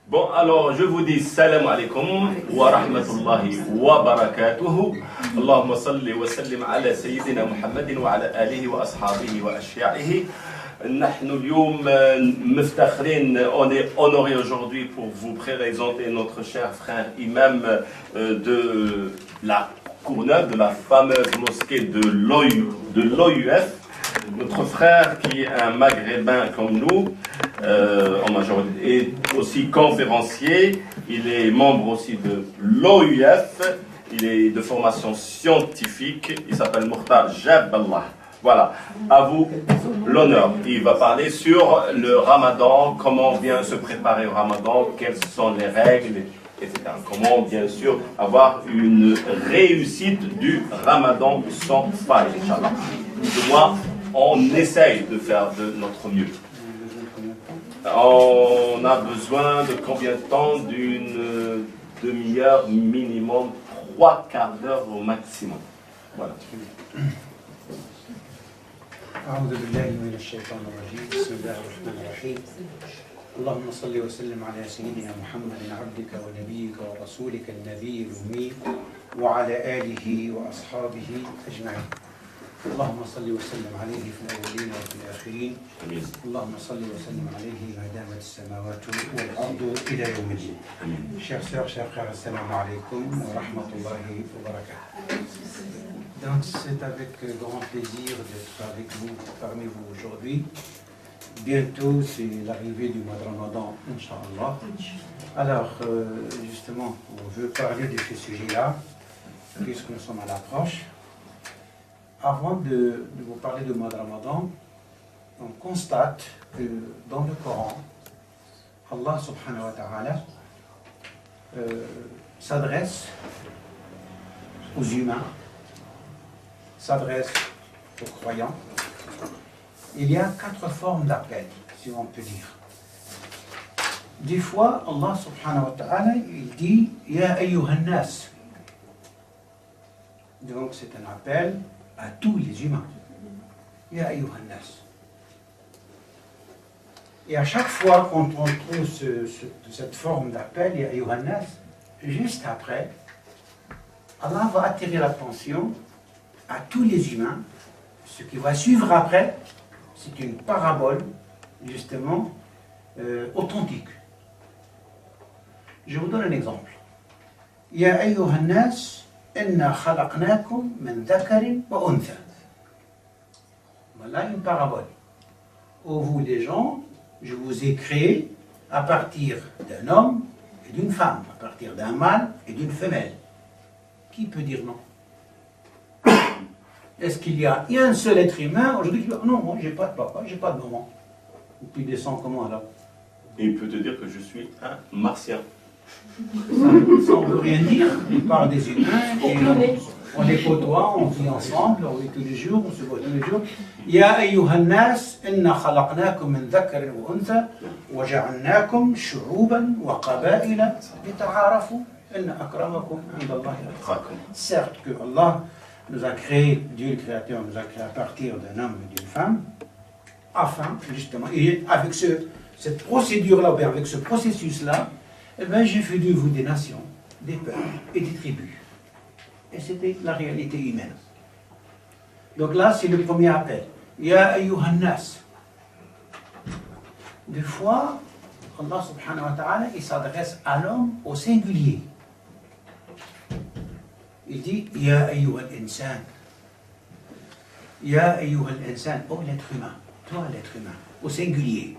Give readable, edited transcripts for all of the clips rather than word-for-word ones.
Bon, alors je vous dis salam alaikum wa rahmatullahi wa barakatuhu. Allahumma salli wa sallim ala sayyidina Muhammadin wa ala alihi wa ashabihi wa ashya'ihi. نحن اليوم مفتخرين, on est honoré aujourd'hui pour vous présenter notre cher frère imam de la Courneuve, de la fameuse mosquée de l'OUF. Notre frère qui est un maghrébin comme nous, en majorité, est aussi conférencier. Il est membre aussi de l'OUF. Il est de formation scientifique. Il s'appelle Mokhtar Jabballah. Voilà, à vous l'honneur. Il va parler sur le ramadan, comment bien se préparer au ramadan, quelles sont les règles, etc. Comment bien sûr avoir une réussite du ramadan sans faille, Inch'Allah. Du moins, on essaye de faire de notre mieux. On a besoin de combien de temps? D'une demi-heure minimum, 3/4 d'heure au maximum. Voilà. أعوذ بالله من الشيطان الرجيم بسم الله الرحمن الرحيم اللهم صل وسلم على سيدنا محمد عبدك ونبيك ورسولك النبي الأمي وعلى آله وأصحابه أجمعين اللهم صل وسلم عليه في الأولين وفي الآخرين اللهم صل وسلم عليه ما دامت السماوات والأرض إلى يوم الدين. Chers sœurs, chers frères, assalamu alaikum wa rahmatullahi wa barakatuh. Donc c'est avec grand plaisir d'être avec vous, parmi vous aujourd'hui. Bientôt c'est l'arrivée du mois de Ramadan, Inch'Allah. Alors justement, on veut parler de ce sujet-là, puisque nous sommes à l'approche. Avant de vous parler du mois de Ramadan, on constate que dans le Coran, Allah subhanahu wa ta'ala s'adresse aux humains, s'adresse aux croyants. Il y a 4 formes d'appel, si on peut dire. Des fois, Allah subhanahu wa ta'ala, il dit « Ya ayyuhan nas ». Donc c'est un appel à tous les humains. « Ya ayyuhan nas ». Et à chaque fois qu'on trouve cette forme d'appel « Ya ayyuhan nas », juste après, Allah va attirer l'attention à tous les humains. Ce qui va suivre après, c'est une parabole, justement, authentique. Je vous donne un exemple. Ya ayyuhan nas, inna khalaqnakum min dhakarin wa untha. Voilà une parabole. Ô vous les gens, je vous ai créé à partir d'un homme et d'une femme, à partir d'un mâle et d'une femelle. Qui peut dire non? Est-ce qu'il y a un seul être humain aujourd'hui qui dit non, moi j'ai pas de papa, j'ai pas de maman? Et puis il descend comment alors? Et il peut te dire que je suis un martien. Ça ne veut rien dire. Il parle des humains, et on les côtoie, on vit ensemble, on vit tous les jours, on se voit tous les jours. Ya ayyuhan nas, inna khalaqnakum min dhakarin wa untha, wa ja'alnakum shu'uban wa qaba'ila lita'arafu, inna akramakum indallahi atqakum. Certes que Allah nous a créé, Dieu le Créateur nous a créé à partir d'un homme et d'une femme, afin, justement, et avec cette procédure-là, ou avec ce processus-là, eh bien, j'ai fait de vous des nations, des peuples et des tribus. Et c'était la réalité humaine. Donc là, c'est le premier appel. Ya ayyuhan nas. Des fois, Allah subhanahu wa ta'ala, il s'adresse à l'homme au singulier. Il dit Ya ayyuhal insan. Ya ayyuhal insan. Oh l'être humain. Toi l'être humain. Au singulier.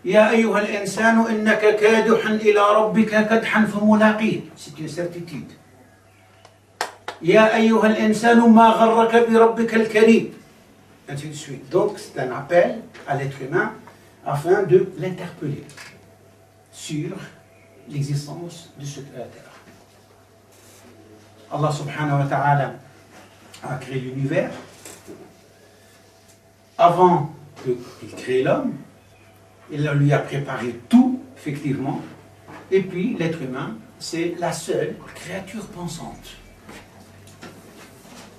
Ya ayyuhal insan innaka kaduhan ila rabbika kadhan famulaqih. C'est une certitude. Ya ayyuhal insan ma gharraka bi rabbika al-karim. Ainsi de suite. Donc c'est un appel à l'être humain afin de l'interpeller sur l'existence de ce créateur. Allah subhanahu wa ta'ala a créé l'univers. Avant qu'il crée l'homme, il lui a préparé tout, effectivement. Et puis l'être humain, c'est la seule créature pensante.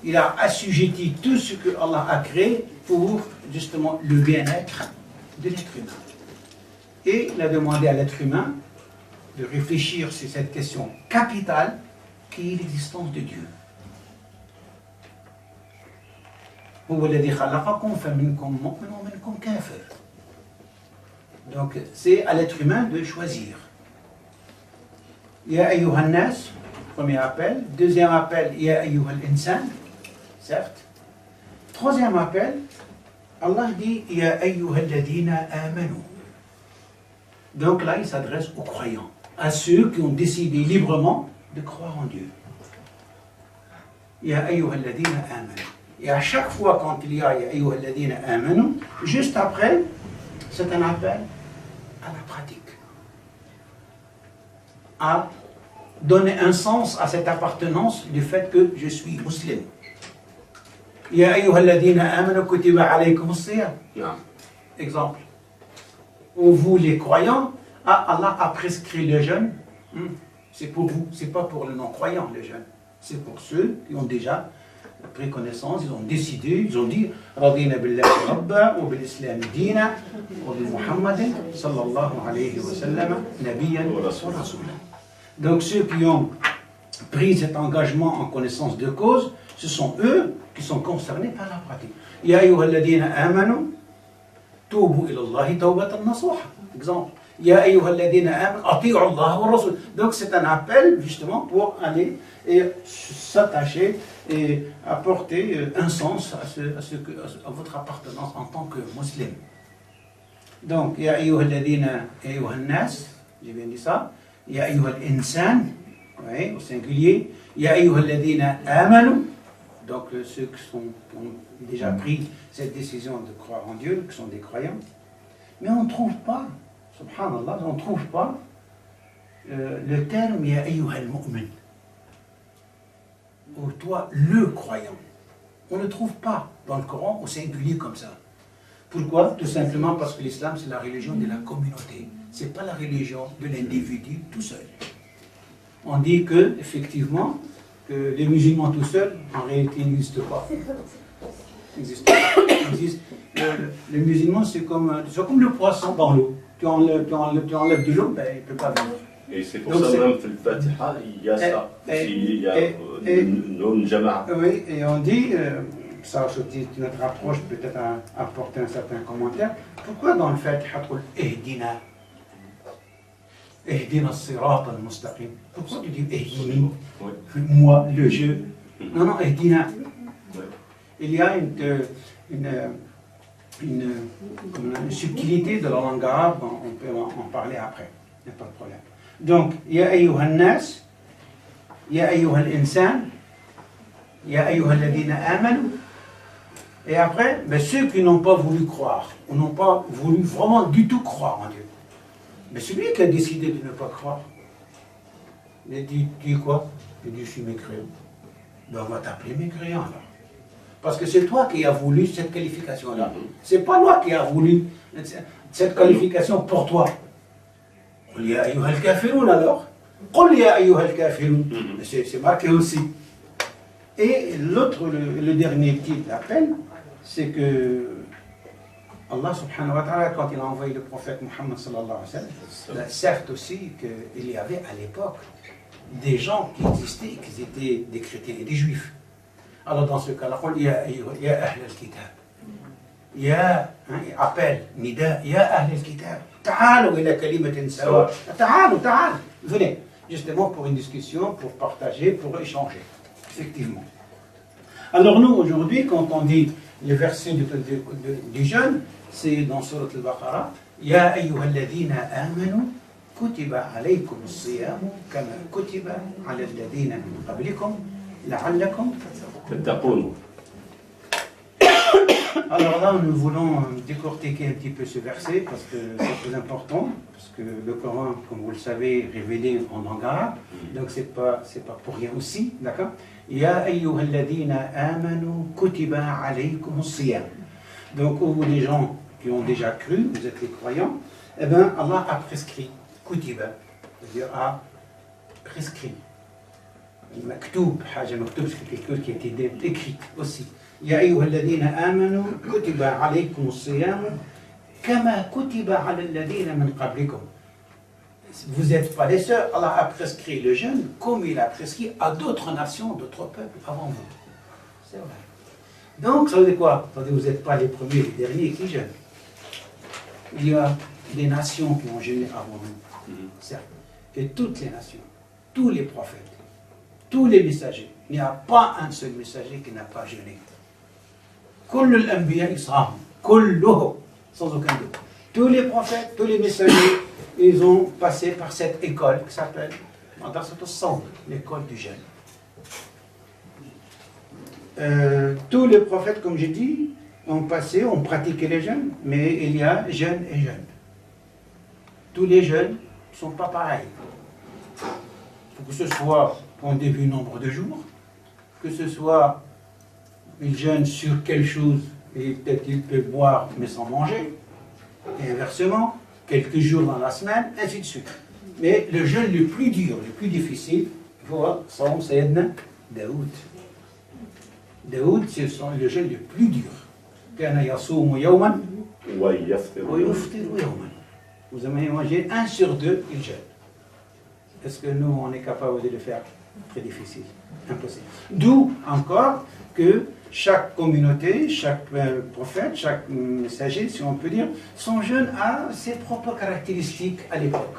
Il a assujetti tout ce que Allah a créé pour justement le bien-être de l'être humain. Et il a demandé à l'être humain de réfléchir sur cette question capitale qui est l'existence de Dieu. Donc c'est à l'être humain de choisir. Ya ayyuhan nas, premier appel. Deuxième appel, Ya ayyuhal insan, certes. Troisième appel, Allah dit Ya ayyuhal ladina amanu. Donc là, il s'adresse aux croyants, à ceux qui ont décidé librement de croire en Dieu. Ya ayyuhal ladina amanu. Et à chaque fois quand il y a Ya ayyuhal ladina amanu, juste après, c'est un appel à la pratique, à donner un sens à cette appartenance du fait que je suis musulman. Ya ayyuhal ladina amanu kutiba alaykum as-siyam. Exemple. Où vous les croyants, Allah a prescrit le jeûne. C'est pour vous, c'est pas pour les non-croyants le jeûne. C'est pour ceux qui ont déjà pris connaissance, ils ont décidé, ils ont dit Radina billahi rabba wa bil islam dina wa bi Muhammadin sallallahu alayhi wa sallam nabiyyan wa rasulan. Donc ceux qui ont pris cet engagement en connaissance de cause, ce sont eux qui sont concernés par la pratique. Ya ayyuhal ladina amanu tubu ila Allahi tawbatan nasuha. Exemple. Ya ayyuhal ladina amanu ati'u Allah wa rasul. Donc c'est un appel justement pour aller et s'attacher et apporter un sens à votre appartenance en tant que musulman. Donc, Ya ayyuhal ladina ayyuhan nas, j'ai bien dit ça. Ya ayyuhal insan, oui, au singulier. Ya ayyuhal ladina amanu, donc ceux qui ont déjà pris cette décision de croire en Dieu, qui sont des croyants. Mais on ne trouve pas, subhanallah, on ne trouve pas le terme Ya ayyuhal mu'min. Ou toi, le croyant. On ne trouve pas dans le Coran au singulier comme ça. Pourquoi? Tout simplement parce que l'islam, c'est la religion de la communauté. Ce n'est pas la religion de l'individu tout seul. On dit que, effectivement, que les musulmans tout seuls, en réalité, n'existent pas. Les musulmans, c'est comme le poisson dans l'eau. Tu enlèves de l'eau, ben, il ne peut pas vivre. Et c'est pour ça même dans le Fatiha, il y a ça. Il y a le Jama'a. Oui, et on dit, ça c'est notre approche, peut-être à apporter un certain commentaire. Pourquoi dans le Fatiha, Ehdina as-sirat al-mustaqim? Pourquoi tu dis Ehdini? Moi, le jeu. Non, non, Ehdina. Il y a une subtilité de la langue arabe, on peut en parler après, il n'y a pas de problème. Donc, Ya ayyuhan nas, Ya ayyuhal insan, Ya ayyuhal ladina amanu. Et après, ben, ceux qui n'ont pas voulu croire, ou n'ont pas voulu vraiment du tout croire en Dieu. Mais celui qui a décidé de ne pas croire, il dit quoi? Il dit je suis mécréant. Ben, on va t'appeler mécréant alors. Parce que c'est toi qui as voulu cette qualification-là. C'est pas moi qui a voulu cette qualification pour toi. Qul ya ayyuhal kafirun alors. Qul ya ayyuhal kafirun. C'est marqué aussi. Et l'autre, le dernier type d'appel, c'est que Allah subhanahu wa ta'ala, quand il a envoyé le prophète Muhammad sallallahu alayhi wa sallam, certes aussi qu'il y avait à l'époque des gens qui existaient et qui étaient des chrétiens et des juifs. Alors dans ce cas-là, Qul ya ahl al-kitab. Ya, appel, nida, ya ahl al-kitab. Ta'alu ila kalimatin sawa. Ta'alu, venez, justement pour une discussion, pour partager, pour échanger. Effectivement. Alors nous, aujourd'hui, quand on dit les versets du jeûne, c'est dans Surat al-Baqarah, Ya ayyuhal ladina amanu, kutiba alaykum as-siyamu, kama kutiba ala alladhina min qablikum, la'allakum tattaqun. Alors là, nous voulons décortiquer un petit peu ce verset, parce que c'est très important, parce que le Coran, comme vous le savez, est révélé en langue arabe, donc c'est pas pour rien aussi, d'accord? Ya ayyuhal ladina amanu kutiba alaykum as-siyam. Donc, vous les gens qui ont déjà cru, vous êtes les croyants, eh bien, Allah a prescrit, kutiba, c'est-à-dire a prescrit. Maktoub, haja maktoub, c'est quelque chose qui a été écrit aussi. Ya ayyuhal ladina amanu kutiba alaykum as-siyam كما كتب على الذين من قبلكم. Vous n'êtes pas les seuls. Allah a prescrit le jeûne comme il a prescrit à d'autres nations, d'autres peuples avant vous. C'est vrai. Donc, ça veut dire quoi? Ça veut dire que vous n'êtes pas les premiers, les derniers qui jeûnent. Il y a des nations qui ont jeûné avant nous, certes. Et toutes les nations, tous les prophètes, tous les messagers. Il n'y a pas un seul messager qui n'a pas jeûné. كل الأنبياء صاموا كلهم sans aucun doute. Tous les prophètes, tous les messagers, ils ont passé par cette école qui s'appelle l'école du jeûne. Tous les prophètes, comme j'ai dit, ont passé, ont pratiqué les jeûnes, mais il y a jeûne et jeûne. Tous les jeûnes ne sont pas pareils. Il faut que ce soit en début nombre de jours, que ce soit il jeûne sur quelque chose et peut-être il peut boire mais sans manger, et inversement, quelques jours dans la semaine, ainsi de suite. Mais le jeûne le plus dur, le plus difficile, voilà, c'est Sayyidina Daoud. Daoud, c'est le jeûne le plus dur. كان يصوم يوما ويفطر يوما. Vous avez mangé 1 sur 2, il jeûne. Est-ce que nous, on est capable de le faire? Très difficile, impossible. D'où encore que chaque communauté, chaque prophète, chaque messager, si on peut dire, son jeûne a ses propres caractéristiques à l'époque.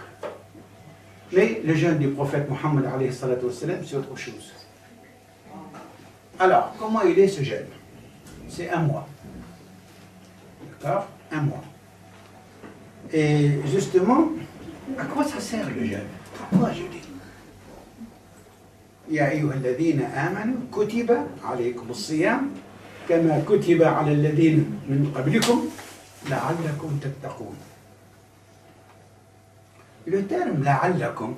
Mais le jeûne du prophète Mohammed, c'est autre chose. Alors, comment il est ce jeûne? C'est 1 mois. D'accord? 1 mois. Et justement, à quoi ça sert le jeûne? Pourquoi je dis? يا أيها الذين آمنوا كتب عليكم الصيام كما كتب على الذين من قبلكم لعلكم تتقون. Le terme لعلكم,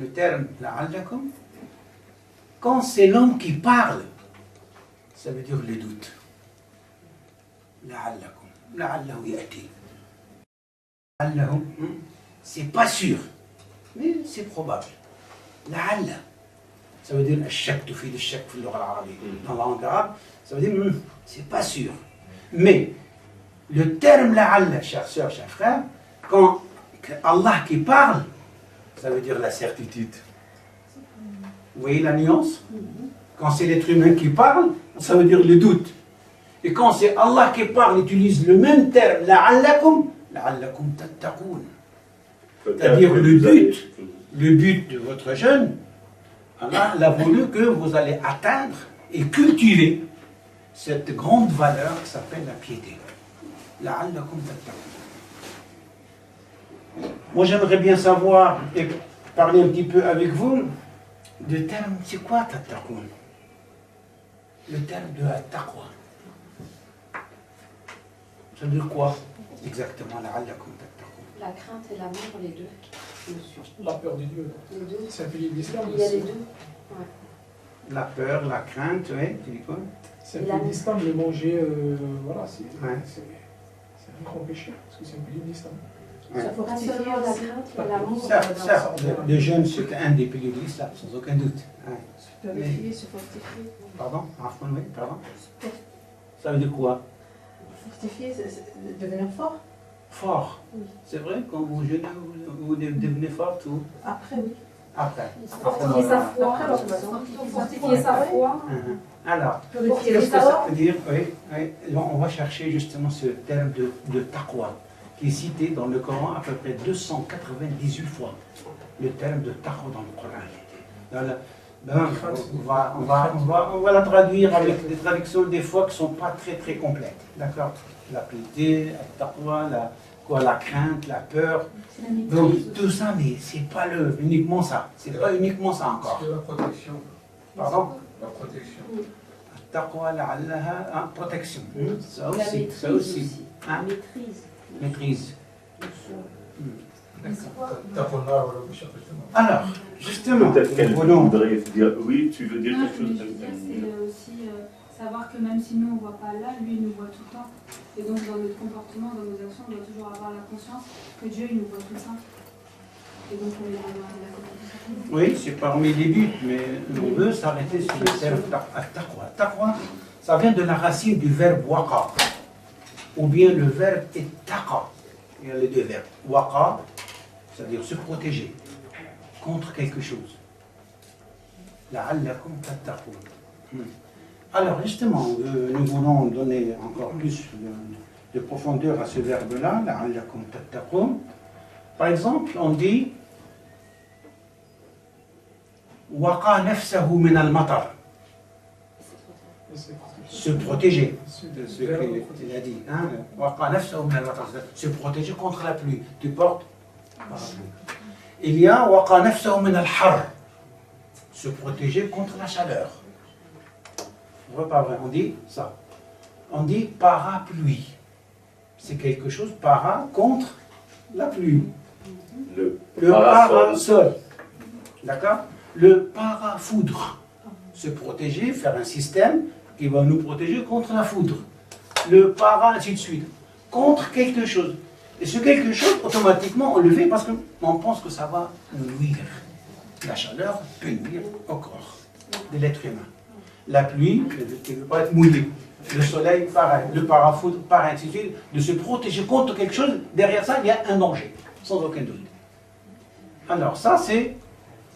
le terme لعلكم, quand c'est l'homme qui parle, ça veut dire le doute. لعلكم لعله يأتي. لعله, c'est pas sûr. Mais c'est probable. لعل, ça veut dire الشك تفيد الشك في اللغة العربية. Dans la langue arabe, ça veut dire c'est pas sûr. Mais le terme لعل, chers sœurs, chers frères, quand Allah qui parle, ça veut dire la certitude. Vous voyez la nuance? Quand c'est l'être humain qui parle, ça veut dire le doute. Et quand c'est Allah qui parle, utilise le même terme لعلكم لعلكم تتقون. C'est-à-dire le but de votre jeûne, Allah a voulu que vous allez atteindre et cultiver cette grande valeur qui s'appelle la piété. Moi j'aimerais bien savoir et parler un petit peu avec vous du terme, c'est quoi tattaqoun? Le terme de la taqwa. Ça veut dire quoi exactement la'allakum tattaqoun? La crainte et l'amour, les deux notions. La peur de Dieu. Les deux. C'est un pilier de l'islam. Il y a les deux. Ouais. La peur, la crainte, oui, tu dis quoi? C'est un pilier de l'islam, le manger, voilà, c'est Ouais. un grand péché, parce que c'est un pilier de l'islam. Ouais. Pas seulement la crainte, il y a l'amour. Certes, le jeûne c'est un des piliers de l'islam, sans aucun doute. Ouais. Se purifier, se fortifier. Pardon? Afwan, oui, pardon. Ça veut dire quoi? Fortifier, c'est devenir fort. Fort. Oui. C'est vrai, quand vous jeûnez, vous devenez fort ou Après, oui. après? Fortifier sa foi. Fortifier sa foi. Alors, Purifier qu'est-ce les que ça paroles. veut dire? Oui. On va chercher justement ce terme de taqwa, qui est cité dans le Coran à peu près 298 fois. Le terme de taqwa dans le Coran. On va la traduire avec des traductions des fois qui ne sont pas très très complètes. D'accord? La piété, la taqwa, la crainte, la peur. Donc tout ça, mais c'est pas uniquement ça. C'est pas uniquement ça encore. C'est la protection. Pardon? La protection. Taqwa, la'allaha, protection. Ça La aussi. maîtrise Ça aussi. aussi. Hein? Maîtrise. Maîtrise. Alors, Alors, justement, Peut-être qu'elle nous voulons. voudrait dire oui, tu veux dire Non, quelque ce que chose? je veux dire, c'est aussi savoir que même si nous on ne voit pas Allah, lui il nous voit tout le temps. Et donc dans notre comportement, dans nos actions, on doit toujours avoir la conscience que Dieu il nous voit tout le temps. Et donc on est dans la communauté. Oui, c'est parmi les buts, mais on veut s'arrêter sur le terme taqwa. Taqwa, ça vient de la racine du verbe waqa, ou bien le verbe ittaqa. Il y a les deux verbes. Waqa, c'est-à-dire se protéger contre quelque chose. La'allakum tattaqun. Alors justement, nous voulons donner encore plus de profondeur à ce verbe-là, la'allakum tattaqun. Par exemple, on dit waqa nafsahu min al-matar. Se protéger, de ce qu'il a dit. Hein? Se protéger contre la pluie. Tu portes parapluie. Il y a waqa nafsahu min al-har. Se protéger contre la chaleur. Pas vrai, on dit ça. On dit parapluie. C'est quelque chose para contre la pluie. Le parasol. D'accord? Le parafoudre. Se protéger, faire un système qui va nous protéger contre la foudre. Le para, ainsi de suite. Contre quelque chose. Et ce quelque chose, automatiquement, on le fait parce qu'on pense que ça va nous nuire. La chaleur peut nuire au corps de l'être humain. La pluie, qui ne veut pas être mouillée. Le soleil, pareil. Le parafoudre, pareil, ainsi de suite. De se protéger contre quelque chose, derrière ça, il y a un danger. Sans aucun doute. Alors, ça, c'est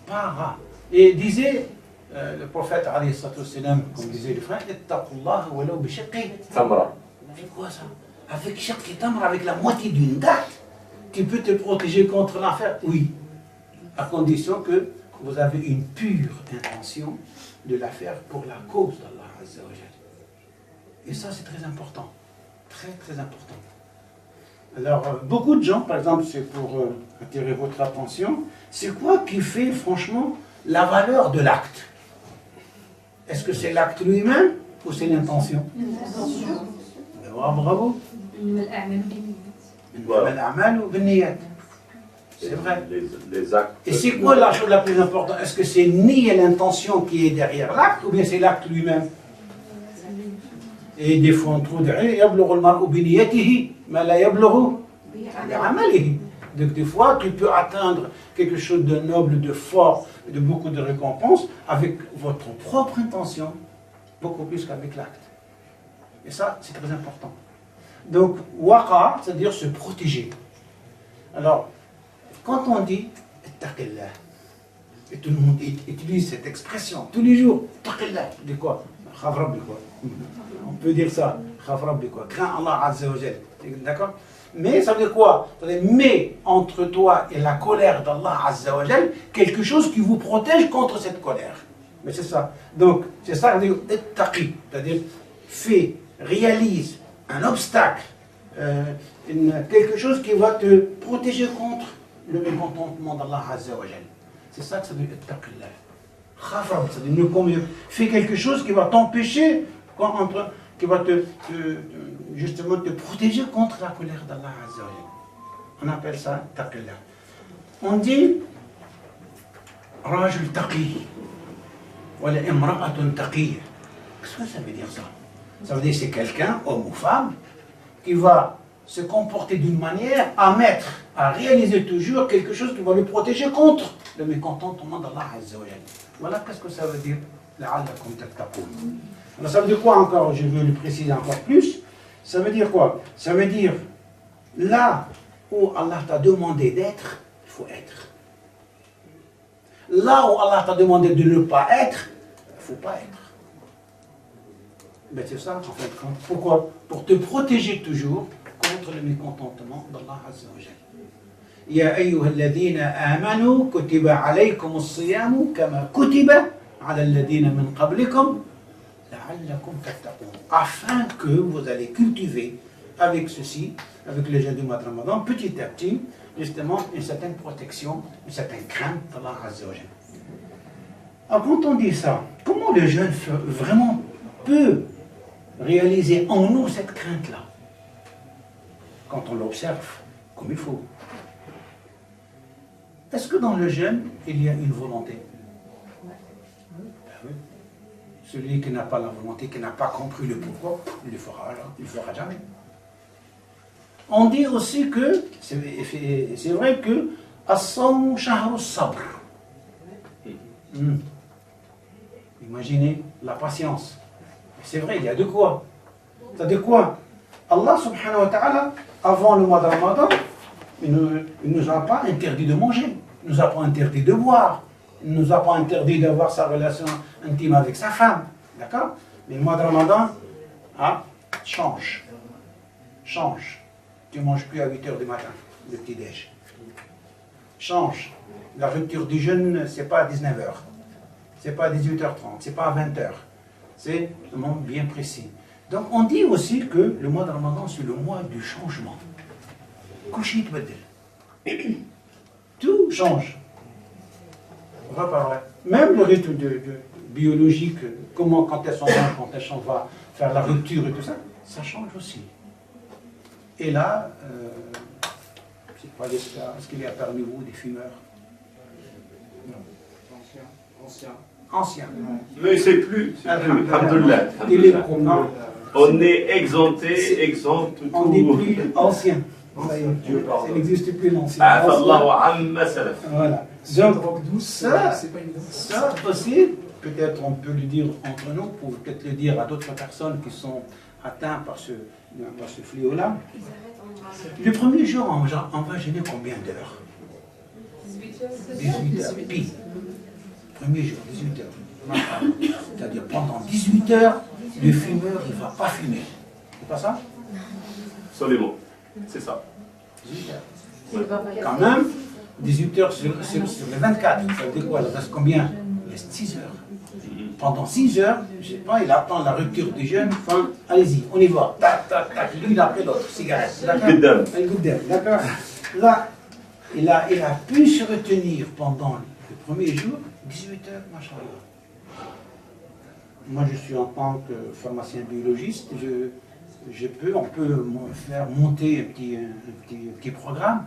para. Et disait le prophète, alayhi salatu wassalam, comme disait le frère, ittaqullah walaw bi shaqqi Tamra. avec quoi ça? Avec shaqqi tamra, avec la moitié d'une date, qui peut te protéger contre l'enfer? Oui. À condition que vous avez une pure intention de la faire pour la cause d'Allah Azza wa Jal. Et ça, c'est très important. Très, très important. Alors, beaucoup de gens, par exemple, c'est pour attirer votre attention, c'est quoi qui fait, franchement, la valeur de l'acte? Est-ce que c'est l'acte lui-même ou c'est l'intention? Bravo. C'est vrai. Les actes. Et c'est quoi la chose la plus importante? Est-ce que c'est ni l'intention qui est derrière l'acte ou bien c'est l'acte lui-même? Et des fois on trouve derrière donc des fois tu peux atteindre quelque chose de noble, de fort, de beaucoup de récompenses avec votre propre intention, beaucoup plus qu'avec l'acte. Et ça c'est très important. Donc waqa, c'est-à-dire se protéger. Alors quand on dit ittaqillah, et tout le monde utilise cette expression tous les jours, ittaqillah, de quoi? Khaf rabbi quoi. On peut dire ça, khaf rabbi quoi, crains Allah Azza wa Jal. D'accord? Mais ça veut dire quoi? Ça veut dire mets entre toi et la colère d'Allah Azza wa Jal quelque chose qui vous protège contre cette colère. Mais c'est ça. Donc c'est ça qu'on dit ittaqi, c'est-à-dire fais, réalise un obstacle, quelque chose qui va te protéger contre le mécontentement d'Allah Azza wa Jal. C'est ça que ça veut dire ittaqillah. Khafab, c'est-à-dire fais quelque chose qui va t'empêcher, qui va justement te protéger contre la colère d'Allah Azza wa Jal. On appelle ça ittaqillah. On dit rajul taqi wala imra'atun taqiyya. Qu'est-ce que ça veut dire ça? Ça veut dire que c'est quelqu'un, homme ou femme, qui va se comporter d'une manière à réaliser toujours quelque chose qui va le protéger contre le mécontentement d'Allah Azza wa Jal. Voilà qu'est-ce que ça veut dire. La'allakum tattaqun. Alors ça veut dire quoi encore? Je veux le préciser encore plus. Ça veut dire quoi? Ça veut dire là où Allah t'a demandé d'être, il faut être. Là où Allah t'a demandé de ne pas être, il ne faut pas être. Ben c'est ça en fait. Pourquoi? Pour te protéger toujours contre le mécontentement d'Allah Azza wa Jal. يا أيها الذين آمنوا كتب عليكم الصيام كما كتب على الذين من قبلكم لعلكم تتقون. Afin que vous allez cultiver avec ceci, avec le jeûne du mois de Ramadan, petit à petit, justement, une certaine protection, une certaine crainte d'Allah Azza wa Jal. Alors quand on dit ça, comment le jeûne vraiment peut réaliser en nous cette crainte-là? Quand on l'observe comme il faut. Est-ce que dans le jeûne, il y a une volonté? Ben oui. Celui qui n'a pas la volonté, qui n'a pas compris le pourquoi, il le fera jamais. On dit aussi que, c'est vrai que as-sawm shahru sabr. Imaginez la patience. C'est vrai, il y a de quoi. C'est-à-dire quoi? Allah subhanahu wa ta'ala, avant le mois de Ramadan, il ne nous a pas interdit de manger, il ne nous a pas interdit de boire, il ne nous a pas interdit d'avoir sa relation intime avec sa femme. D'accord? Mais le mois de Ramadan, change. Change. Tu ne manges plus à 8h du matin, le petit-déj. Change. La rupture du jeûne, ce n'est pas à 19h. Ce n'est pas à 18h30. Ce n'est pas à 20h. C'est un moment bien précis. Donc on dit aussi que le mois de Ramadan, c'est le mois du changement. Tout change. Même le rythme biologique, comment, quand elles sont là, quand elles sont va faire la rupture et tout ça, ça change aussi. Et là, c'est pas des cas. Est-ce qu'il y a parmi vous des fumeurs? Non. Anciens. Mais c'est plus. Alhamdulillah. On est exempté, exempt tout. On n'est plus ancien. Ça n'existe plus l'ancien. Voilà. Donc, ça aussi, peut-être on peut le dire entre nous, pour peut-être le dire à d'autres personnes qui sont atteintes par ce fléau-là. Le premier jour, on va jeûner combien d'heures? 18 heures. Pile. Premier jour, 18 heures. C'est-à-dire pendant 18 heures, le fumeur, il ne va pas fumer. C'est pas ça? Absolument. C'est ça. 18 heures. Quand même, 18 heures sur les 24. Ça veut dire quoi? Il reste combien? Il reste 6 heures. Pendant 6 heures, je ne sais pas, il attend la rupture du jeûne. Enfin, allez-y, on y va. Tac, tac, tac. L'une après l'autre. Cigarette. D'accord? D'accord. Là, il a pu se retenir pendant le premier jour, 18 heures, machallah. Moi, je suis en tant que pharmacien biologiste, on peut faire monter un petit programme.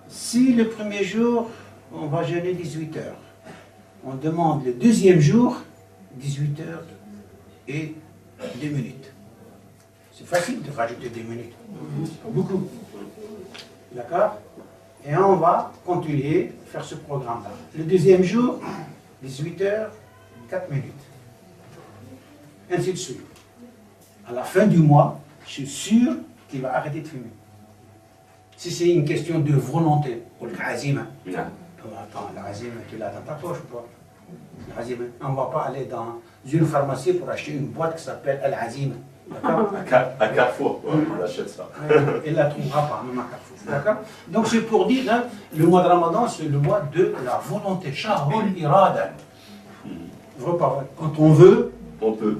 Si le premier jour, on va jeûner 18 heures, on demande le deuxième jour, 18 heures et 2 minutes. C'est facile de rajouter 2 minutes. Beaucoup. D'accord? Et on va continuer à faire ce programme-là. Le deuxième jour, 18 heures, 4 minutes. Ainsi de suite. À la fin du mois, je suis sûr qu'il va arrêter de fumer. Si c'est une question de volonté, pour le azima. Attends, l'azima, tu l'as dans ta poche ou pas? L'azima. On ne va pas aller dans une pharmacie pour acheter une boîte qui s'appelle Al-Azima. D'accord? À Carrefour, on achète ça. Il ne la trouvera pas, même à Carrefour. D'accord? Donc c'est pour dire, hein, le mois de Ramadan, c'est le mois de la volonté. Shahrul irada. Quand on veut, on peut.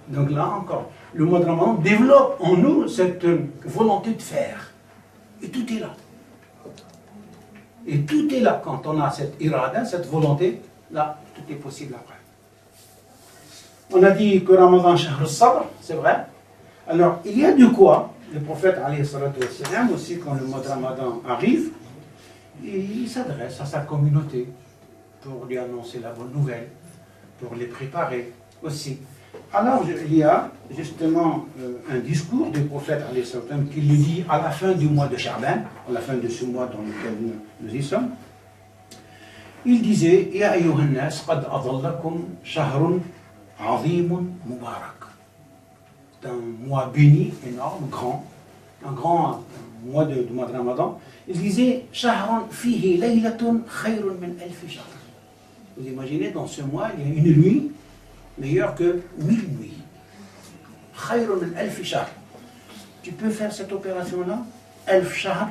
Donc là encore, le mois de Ramadan développe en nous cette volonté de faire. Et tout est là. Et tout est là quand on a cette irada, cette volonté, là, tout est possible après. On a dit que Ramadan, Shahr al-Sabr, c'est vrai. Alors, il y a de quoi, le prophète, alayhi salatu wassalam, aussi quand le mois de Ramadan arrive, il s'adresse à sa communauté pour lui annoncer la bonne nouvelle, pour les préparer aussi. Alors, il y a justement un discours du prophète alayhi salatu wassalam qui le dit à la fin du mois de Sha'ban, à la fin de ce mois dans lequel nous y sommes. Il disait, Ya ayyuhan nas, qad adallakum shahrun azimun mubarak. C'est un mois béni, énorme, grand, un grand mois du mois de Ramadan. Il disait, shahrun fihi laylatun khayrun min alfi shahr. Vous imaginez, dans ce mois, il y a une nuit meilleure que 1000 nuits. Khayrun min alfi shahr. Tu peux faire cette opération-là, alf shahr.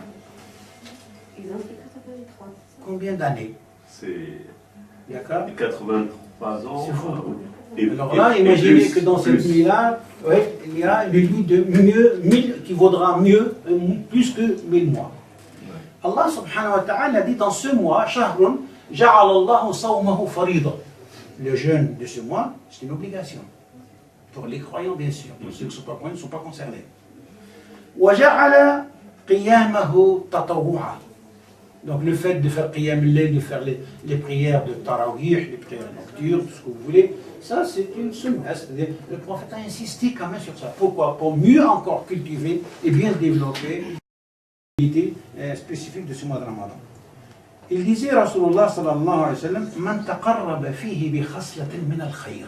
Combien d'années? C'est D'accord. 83 ans. C'est fou. Alors là, imaginez que dans cette nuit-là, il y a une nuit de mieux, 1000 qui vaudra mieux, plus que 1000 mois. Allah subhanahu wa ta'ala dit dans ce mois, Shahrun, Ja'alallahu sawmahu farida. Le jeûne de ce mois, c'est une obligation. Pour les croyants, bien sûr. Pour ceux qui ne sont pas croyants, ne sont pas concernés. Wa ja'ala qiyamahu tatawwu'a. Donc le fait de faire qiyam al-layl, de faire les prières de tarawih, les prières nocturnes, tout ce que vous voulez, ça c'est une sunnah. Le prophète a insisté quand même sur ça. Pourquoi? Pour mieux encore cultiver et bien développer l'idée spécifique de ce mois de Ramadan. Il disait, Rasulullah sallallahu alayhi wa sallam, Man taqarraba fihi bi khaslatin min al-khayr.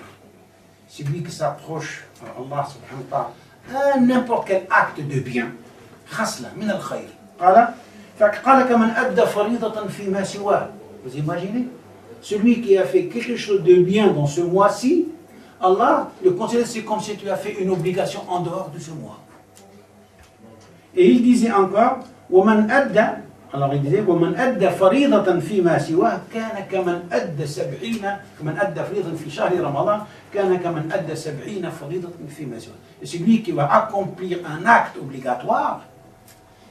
c'est lui qui s'approche à Allah subhanahu wa ta'ala, n'importe quel acte de bien. خصلة من الخير. قال كمن أدى فريضة فيما سواه. Vous imaginez? Celui qui a fait quelque chose de bien dans ce mois-ci, Allah le considère, c'est comme si tu as fait une obligation en dehors de ce mois. Et il disait encore, ومن أدى, alors il disait, ومن أدى فريضة فيما سواه كان كمن أدى 70, كمن أدى فريضة في شهر رمضان كان كمن أدى 70 فريضة فيما سواه. Et celui qui va accomplir un acte obligatoire,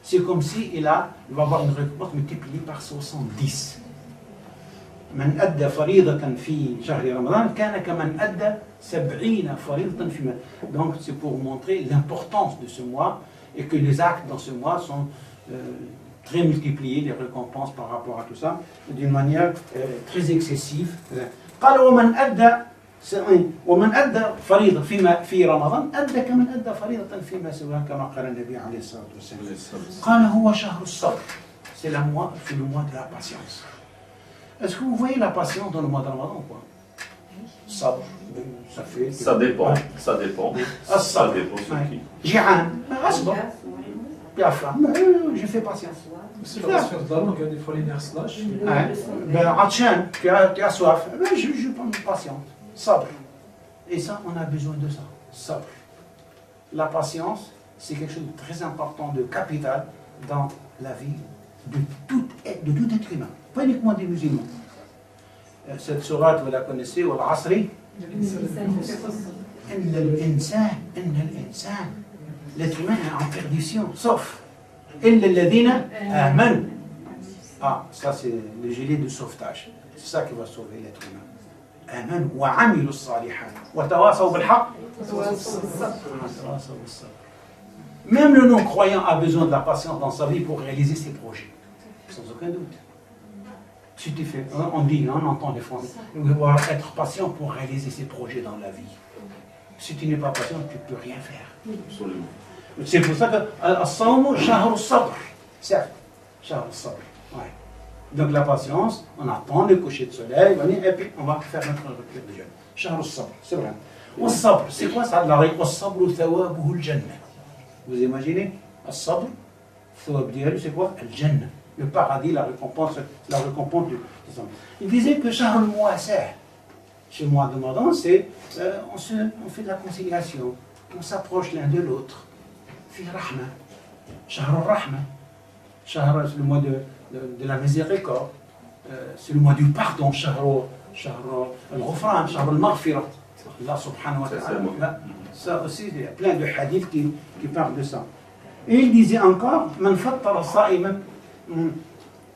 c'est comme si il va avoir une récompense multipliée par 70. من أدى فريضة في شهر رمضان كان كمن أدى 70 فريضة فيما. Donc c'est pour montrer l'importance de ce mois et que les actes dans ce mois sont très multipliés, les récompenses par rapport à tout ça, d'une manière très excessive. قال ومن أدى فريضة في رمضان أدى كمن أدى فريضة فيما سواه كما قال النبي عليه الصلاة والسلام. قال هو شهر الصبر. C'est le mois de la patience. Est-ce que vous voyez la patience dans le mois de Ramadan ou quoi? Sabr, ça fait... Ça dépend, ça dépend. Ça dépend sur qui. Ji'an, asbr. Puis la femme, je fais patience. C'est la patience de la langue, des fois les nerfs se lâchent. Ben, Atchan, tu as soif, ben, je prends une patience. Sabr. Et ça, on a besoin de ça. Sabr. La patience, c'est quelque chose de très important, de capital dans la vie de tout être humain. Pas uniquement des musulmans. Cette sourate, vous la connaissez, Al-Asri. L'être humain est en perdition, sauf Ah, ça c'est le gilet de sauvetage. C'est ça qui va sauver l'être humain. آمنوا وعملوا الصالحات وتواصوا بالحق وتواصوا بالصبر. Même le non-croyant a besoin de la patience dans sa vie pour réaliser ses projets. Sans aucun doute. Si tu fais, on dit, on entend des fois, il faut être patient pour réaliser ses projets dans la vie. Si tu n'es pas patient, tu ne peux rien faire. Absolument. C'est pour ça que As-Sawm Shahr al-Sabr. Certes, Shahr al-Sabr. Ouais. Donc la patience, on attend le coucher de soleil, et puis on va faire notre rupture de jeûne. Shahr al-Sabr, c'est vrai. Al-Sabr, c'est quoi ça? Al-Sabr thawabuhu al-Jannah. Vous imaginez? Al-Sabr, c'est quoi? Al-Jannah. Le paradis, la récompense du Islam. Il disait que Shahr al-Mu'asah, chez le mois de Ramadan, c'est on fait de la conciliation, on s'approche l'un de l'autre. Fi Rahma, Shahr al-Rahma, Shahr, c'est le mois de la miséricorde, c'est le mois du pardon, Shahr al-Ghufran, Shahr al-Maghfira. Allah subhanahu wa ta'ala. Ça aussi, il y a plein de hadiths qui parlent de ça. Et il disait encore, Man fattara sa'iman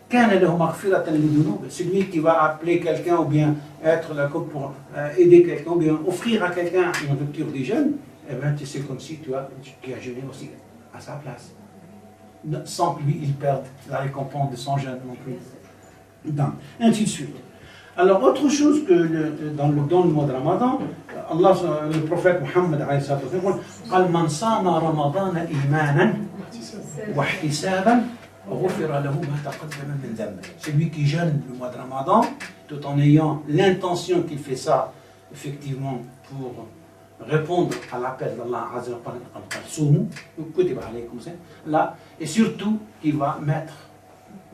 kana lahu maghfiratan lidunub. Celui qui va appeler quelqu'un ou bien être là pour aider quelqu'un ou bien offrir à quelqu'un une rupture du jeûne, eh bien c'est comme si tu as jeûné aussi à sa place. Sans que lui il perde la récompense de son jeûne non plus. Donc, ainsi de suite. Alors, autre chose que dans le mois de Ramadan, Allah, le prophète Muhammad alayhi salatu wa sallam, قال من صام رمضان إيمانا واحتسابا غفر له ما تقدم من ذنبه. Celui qui jeûne le mois de Ramadan, tout en ayant l'intention qu'il fait ça, effectivement, pour répondre à l'appel d'Allah Azza wa Jalla, et surtout, il va mettre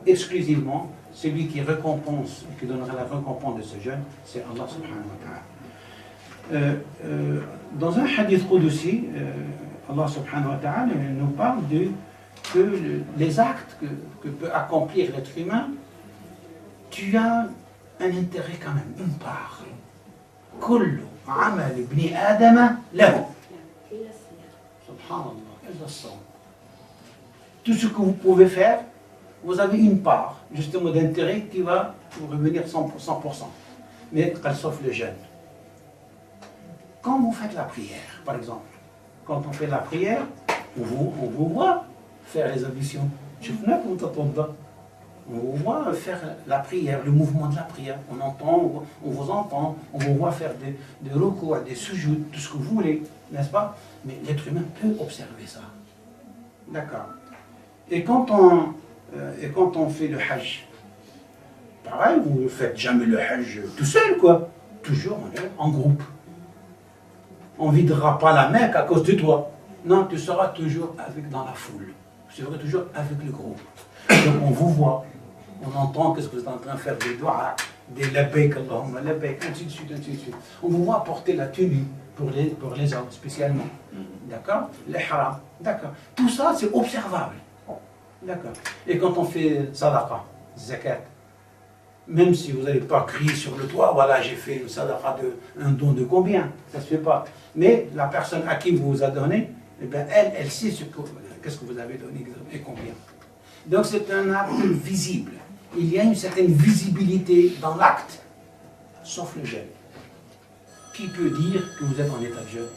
exclusivement celui qui récompense, qui donnera la récompense de ce jeûne, c'est Allah subhanahu wa ta'ala. Dans un hadith qudsi, Allah subhanahu wa ta'ala nous parle que les actes que peut accomplir l'être humain, tu as un intérêt quand même, une part. Kullu amal ibn Adam lahu. Subhanallah, illa as-sawm. Tout ce que vous pouvez faire, vous avez une part, justement, d'intérêt qui va vous revenir 100%. Mais sauf le jeûne. Quand vous faites la prière, par exemple, quand on fait la prière, on vous voit faire les ablutions. On vous voit faire la prière, le mouvement de la prière. On vous entend, on vous voit faire des recours, des sujouds, tout ce que vous voulez, n'est-ce pas? Mais l'être humain peut observer ça. D'accord. Et quand on fait le hajj, pareil, vous ne faites jamais le hajj tout seul, quoi. Toujours en groupe. on ne videra pas la Mecque à cause de toi. Non, tu seras toujours dans la foule. Tu seras toujours avec le groupe. Donc on vous voit, on entend qu'est-ce que vous êtes en train de faire, des doigts, des labbaik, Allahumma labbaik, ainsi de suite, ainsi de suite. On vous voit porter la tenue pour les hommes spécialement. D'accord? L'ihram. D'accord. Tout ça, c'est observable. D'accord. Et quand on fait sadaqa, zakat, même si vous n'allez pas crier sur le toit, voilà, j'ai fait une sadaqa un don de combien, ça ne se fait pas. Mais la personne à qui vous a donné, eh bien, elle sait qu'est-ce que vous avez donné et combien. Donc c'est un acte visible. Il y a une certaine visibilité dans l'acte, sauf le jeûne. Qui peut dire que vous êtes en état de jeûne?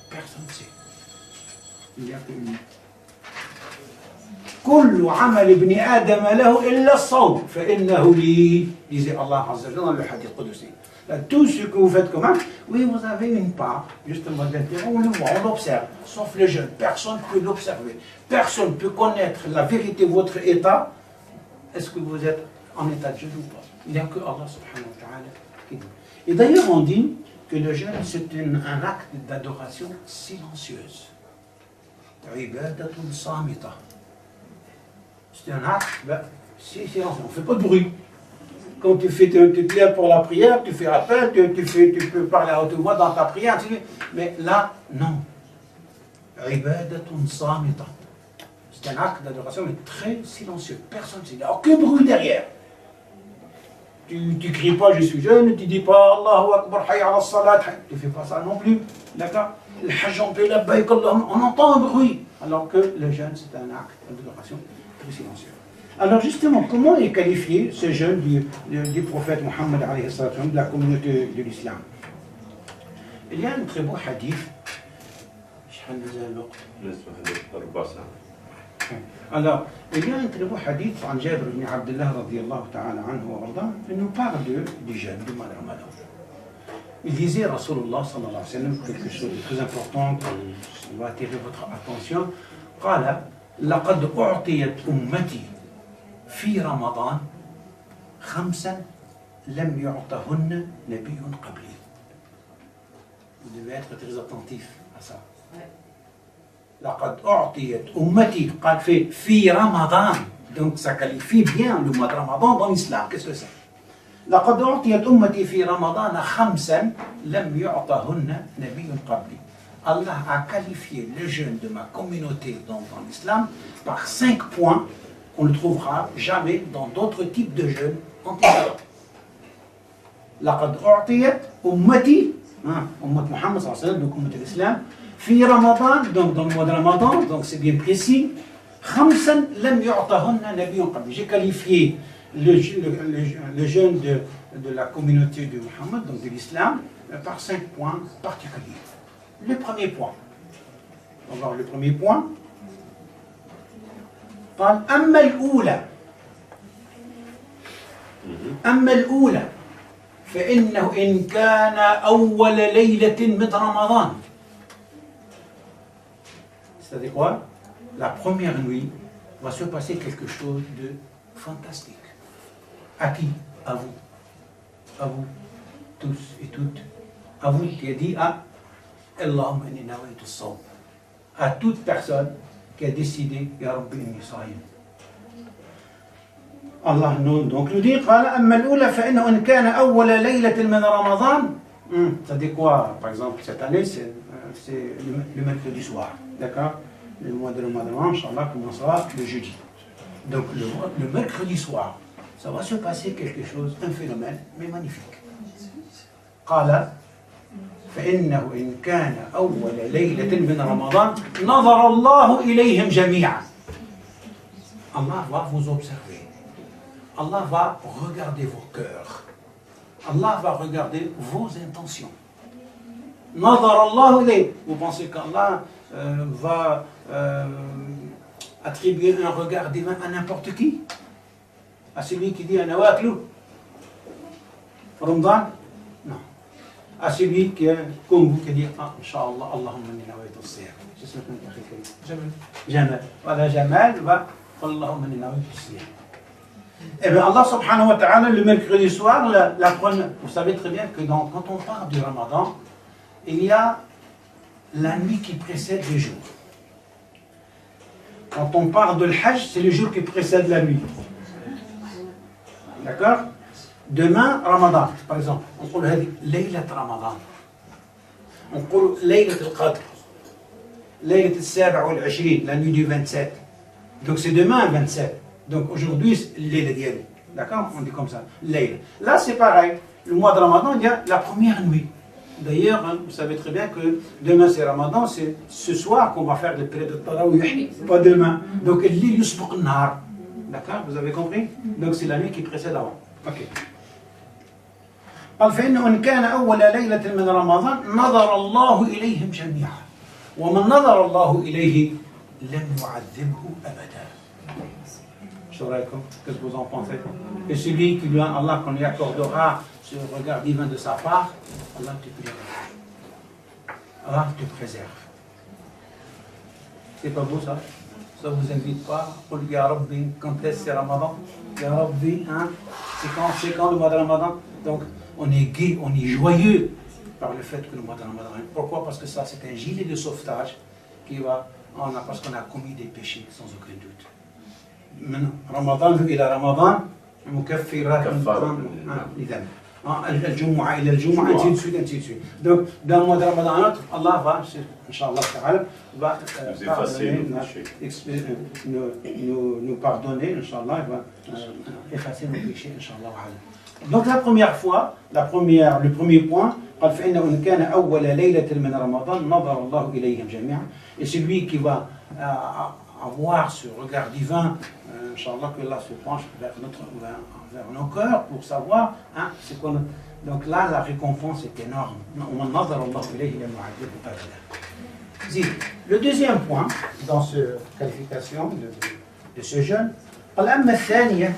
Personne ne sait. Il n'y a que lui. كل عمل ابن آدم له إلا الصوم فإنه لي, disait Allah Azza wa Jalla dans le hadith Qudsi. Tout ce que vous faites comme acte, oui, vous avez une part, justement, d'intérêt, on le voit, on l'observe, sauf le jeûne. Personne ne peut l'observer. Personne ne peut connaître la vérité de votre état. Est-ce que vous êtes en état de jeûne ou pas? Il n'y a que Allah subhanahu wa ta'ala qui dit. Et d'ailleurs, on dit que le jeûne, c'est un acte d'adoration silencieuse. Ibadatun samita. C'est un acte, c'est silencieux, on ne fait pas de bruit. Quand tu te lèves pour la prière, tu fais appel, tu peux parler à haute voix dans ta prière, mais là, non. Ibadatun samita. C'est un acte d'adoration, mais très silencieux. Personne ne sait, il n'y a aucun bruit derrière. Tu ne cries pas, je suis jeune, tu ne dis pas Allahu Akbar, hayya ala salat, tu ne fais pas ça non plus. D'accord? Le hajj, on fait labbaik Allahumma, on entend un bruit. Alors que le jeûne, c'est un acte d'adoration très silencieux. Alors justement, comment est qualifié ce jeûne du prophète Mohammed alayhi sallam, de la communauté de l'islam? Il y a un très beau hadith. Alors, il y a un très beau hadith عن جابر بن عبد الله رضي الله تعالى عنه وارضاه, il nous parle du jeûne, du mois de Ramadan. Il disait, Rasulullah sallallahu alayhi wa sallam, quelque chose de très important qui va attirer votre attention. قال لقد أعطيت أمتي في رمضان خمسا لم يعطهن نبي قبلي. Vous devez être très attentif à ça. لقد أعطيت أمتي, قال في رمضان, donc ça qualifie bien le mois de Ramadan dans l'islam. Qu'est-ce que c'est? لقد أعطيت أمتي في رمضان خمسا لم يعطهن نبي قبلي. Allah a qualifié le jeûne de ma communauté dans l'islam par 5 points qu'on ne trouvera jamais dans d'autres types de jeûnes antérieurs. لقد أعطيت أمتي, أمة محمد صلى الله عليه وسلم, donc أمة l'islam, في رمضان, donc dans le mois de Ramadan, donc c'est bien précis, خمسا لم يعطهن نبي قبلي. J'ai qualifié le jeûne de la communauté de Muhammad, donc de l'islam, par 5 points particuliers. Le premier point. On va voir le premier point. قال أما الأولى فإنه إن كان أول ليلة من رمضان. C'est-à-dire quoi? La première nuit va se passer quelque chose de fantastique. À qui? À vous. À vous, tous et toutes. À vous qui a dit Allahumma inni nawaitu as-sawm. À toute personne qui a décidé Ya Rabbi inni saïm. Allah donc nous dit أما الأولى فإنه إن كان أول ليلة من رمضان. Ça dit quoi? Par exemple, cette année, c'est le mercredi soir. D'accord? Le mois de Ramadan, Inch'Allah, commencera le jeudi. Donc le mercredi soir, ça va se passer quelque chose, un phénomène, mais magnifique. قال فإنه إن كان أول ليلة من رمضان نظر الله إليهم جميعا. Allah va vous observer. Allah va regarder vos cœurs. Allah va regarder vos intentions. نظر الله إليهم. Vous pensez qu'Allah va attribuer un regard divin à n'importe qui? À celui qui dit أنا واكل رمضان? Non. À celui qui est comme vous qui dit Inch'Allah, Allahumma inni nawaitu as-siyam. C'est ce qu'on dit. Jamal. Voilà, Jamal va Allahumma inni nawaitu as-siyam. Eh bien, Allah subhanahu wa ta'ala, le mercredi soir, la première, vous savez très bien que quand on parle du Ramadan, il y a la nuit qui précède le jour. Quand on parle de l'Hajj, c'est le jour qui précède la nuit. D'accord? Demain, Ramadan, par exemple. On dit Laylat Ramadan. On dit Laylat al-Qadr. Laylat al-Saba' wal-Ashrin, la nuit du 27. Donc c'est demain 27. Donc aujourd'hui, c'est Layla dialou. D'accord? On dit comme ça. Layla. Là, c'est pareil. Le mois de Ramadan, il y a la première nuit. D'ailleurs, hein, vous savez très bien que demain c'est Ramadan, c'est ce soir qu'on va faire le prières de Tarawih, pas demain. Donc, l'île yusbuq nar. D'accord? Vous avez compris? Donc, c'est la nuit qui précède avant. Ok. قال فإنه إن كان أول ليلة من رمضان نظر الله إليهم جميعا ومن نظر الله إليه لم يعذبه أبدا. Qu'est-ce que vous en pensez? Et celui qui lui Allah qu'on lui accordera ce regard divin de sa part, Allah te purifiera. Allah te préserve. C'est pas beau ça? Ça vous invite pas? Qul ya Rabbi, quand est-ce c'est Ramadan? Ya Rabbi, hein? C'est quand le mois de Ramadan? Donc on est gai, on est joyeux par le fait que le mois de Ramadan. Pourquoi? Parce que ça c'est un gilet de sauvetage qui va, parce qu'on a commis des péchés sans aucun doute. من رمضان إلى رمضان مكفرات لذنب الجمعة إلى الجمعة ainsi de suite, ainsi de suite. Donc dans le mois de Ramadan, Allah va, Inch'Allah ta'ala, va nous pardonner, Inch'Allah, il va effacer nos péchés, Inch'Allah. Donc la première fois, le premier point, قال فإنه إن كان أول ليلة من رمضان نظر الله إليهم جميعا. Et celui qui va avoir ce regard divin, Inch'Allah, que Allah se penche vers nos cœurs pour savoir, hein, c'est quoi. Donc là, la récompense est énorme. Le deuxième point dans cette qualification de ce jeûne, الأمة الثانية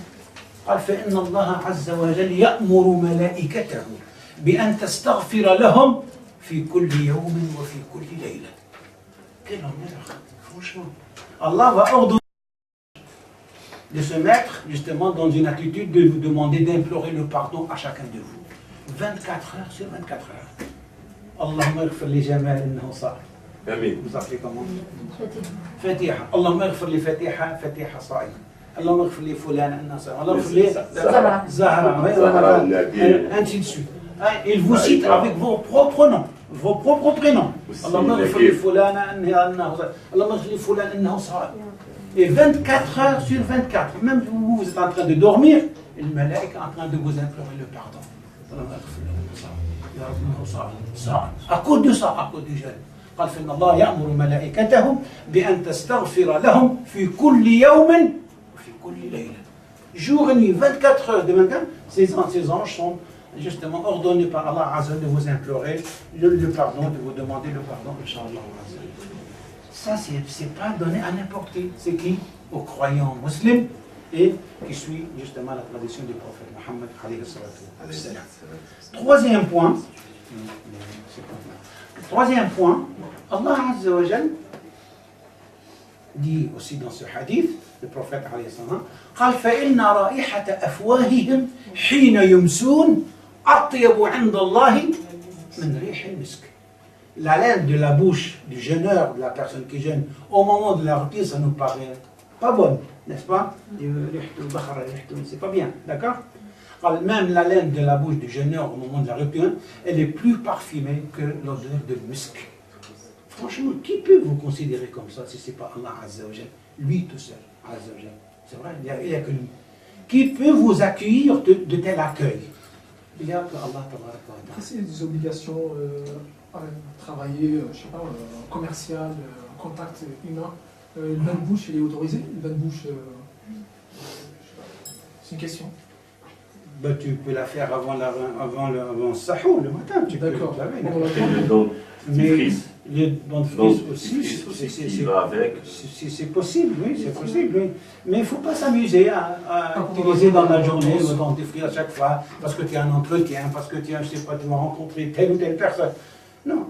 قال فإن الله عز وجل يأمر ملائكته بأن تستغفر لهم في كل يوم وفي كل ليلة. Quel honneur, franchement. Allah va ordonner de se mettre justement dans une attitude de vous demander d'implorer le pardon à chacun de vous. 24 heures sur 24 heures. Allahumma ighfir li Jamal innahu sa'im. Amin. Vous appelez comment? Fatiha. Allahumma ighfir li Fatiha, Fatiha sa'im. Allahumma ighfir li Fulan innahu sa'im. Allahumma ighfir li Zahra. Ainsi de suite. Il vous cite avec vos propres noms. Vos propres prénoms. Allahumma ighfir li Fulan innahu sa'im. Allahumma ighfir li Fulan innahu sa'im. Et 24 heures sur 24, même vous êtes en train de dormir, et le malaïk est en train de vous implorer le pardon. À cause de ça, à cause du jeûne. قال فإن الله يأمر ملائكته بأن تستغفر لهم في كل يوم وفي كل ليلة. Jour et nuit, 24 heures de 24, ces anges sont justement ordonnés par Allah Azza de vous implorer le pardon, de vous demander le pardon, Inch'Allah. Ça, c'est pas donné à n'importe qui. C'est qui? Aux croyants musulmans et qui suit justement la tradition du prophète Mohammed. Troisième point, Allah Azza wa Jal dit aussi dans ce hadith, le prophète alayhi salam, قال فإن رائحة أفواههم حين يمسون أطيب عند الله من ريح المسك. La laine de la bouche du jeûneur, de la personne qui jeûne, au moment de la rupture, ça nous paraît pas bonne, n'est-ce pas? C'est pas bien, d'accord? Même la laine de la bouche du jeûneur au moment de la rupture, elle est plus parfumée que l'odeur de musc. Franchement, qui peut vous considérer comme ça si ce n'est pas Allah Azza wa Jal? Lui tout seul, Azza wa Jal. C'est vrai, il n'y a que lui. Qui peut vous accueillir de tel accueil? Il n'y a que Allah. C'est des obligations à travailler, je ne sais pas, commercial, contact humain. Une bonne bouche, elle est autorisée? Une bonne bouche, c'est une question. Ben, tu peux la faire avant le sahou, le matin. D'accord. Mais le dentifrice aussi, c'est possible, oui, c'est possible. Oui. Mais il ne faut pas s'amuser à utiliser dans la journée le dentifrice à chaque fois, parce que tu as un entretien, parce que tu as, je sais pas, tu vas rencontrer telle ou telle personne. Non,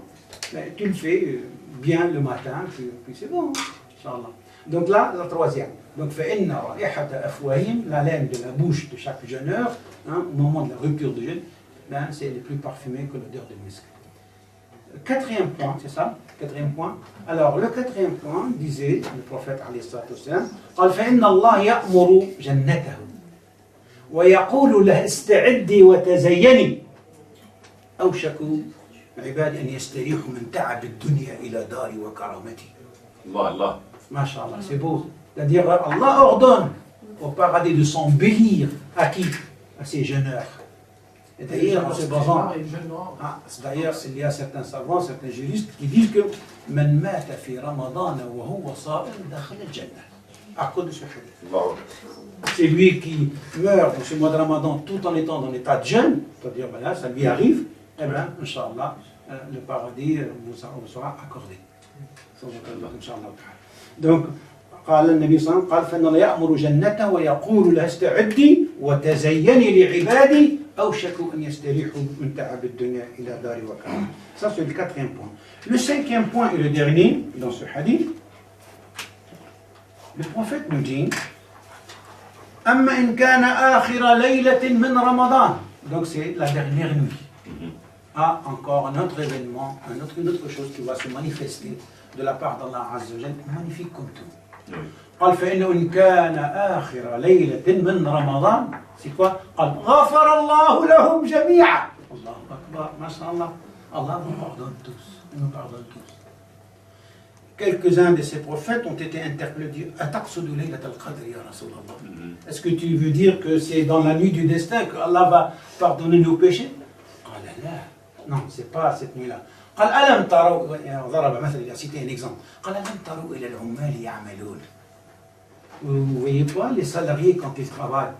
mais tu le fais bien le matin, puis c'est bon, Inch'Allah. Donc là, la troisième. Donc, la laine de la bouche de chaque jeûneur, hein, au moment de la rupture du jeûne, ben, c'est le plus parfumé que l'odeur de musc. quatrième point, c'est ça? Quatrième point. Alors, le quatrième point, disait le prophète alayhi salatu wassalam, قال فإن الله يأمر جنته ويقول له استعدي وتزيني أوشك عباد أن يستريحوا من تعب الدنيا إلى دار وكرامتي. الله الله. Masha'Allah, c'est beau. C'est-à-dire, Allah ordonne au paradis de s'embellir à qui? À ses jeûneurs. Et d'ailleurs, en se basant, d'ailleurs, il y a certains savants, certains juristes qui disent que من مات في رمضان وهو صائم دخل الجنة. À cause de ce hadith. C'est lui qui meurt dans ce mois de Ramadan tout en étant dans l'état de jeûne, c'est-à-dire, voilà, ça lui arrive, eh bien, Inch'Allah, le paradis vous sera accordé. Inch'Allah. Donc, قال النبي صلى الله عليه وسلم قال فإن الله يأمر جنته ويقول لها استعدي وتزيني لعبادي أوشك أن يستريحوا من تعب الدنيا إلى دار وكرامة. Ça c'est le quatrième point. Le cinquième point et le dernier dans ce hadith, le prophète nous dit أما إن كان آخر ليلة من رمضان. Donc c'est la dernière nuit. Ah, encore un autre événement, une autre chose qui va se manifester de la part d'Allah Azza wa Jal, magnifique comme tout. قال فإنه إن كان آخر ليلة من رمضان c'est quoi؟ قال غفر الله لهم جميعا. الله أكبر ما شاء الله. Allah nous pardonne tous. Il nous pardonne tous. Quelques-uns de ces prophètes ont été interpellés. أتقصد ليلة القدر يا رسول الله. Est-ce que tu veux dire que c'est dans la nuit du destin que Allah va pardonner nos péchés? قال لا. Non, c'est pas cette nuit-là. قال ألم تروا ضرب مثلا il a cité un exemple. قال ألم تروا إلى العمال يعملون. Vous ne voyez pas les salariés quand ils travaillent.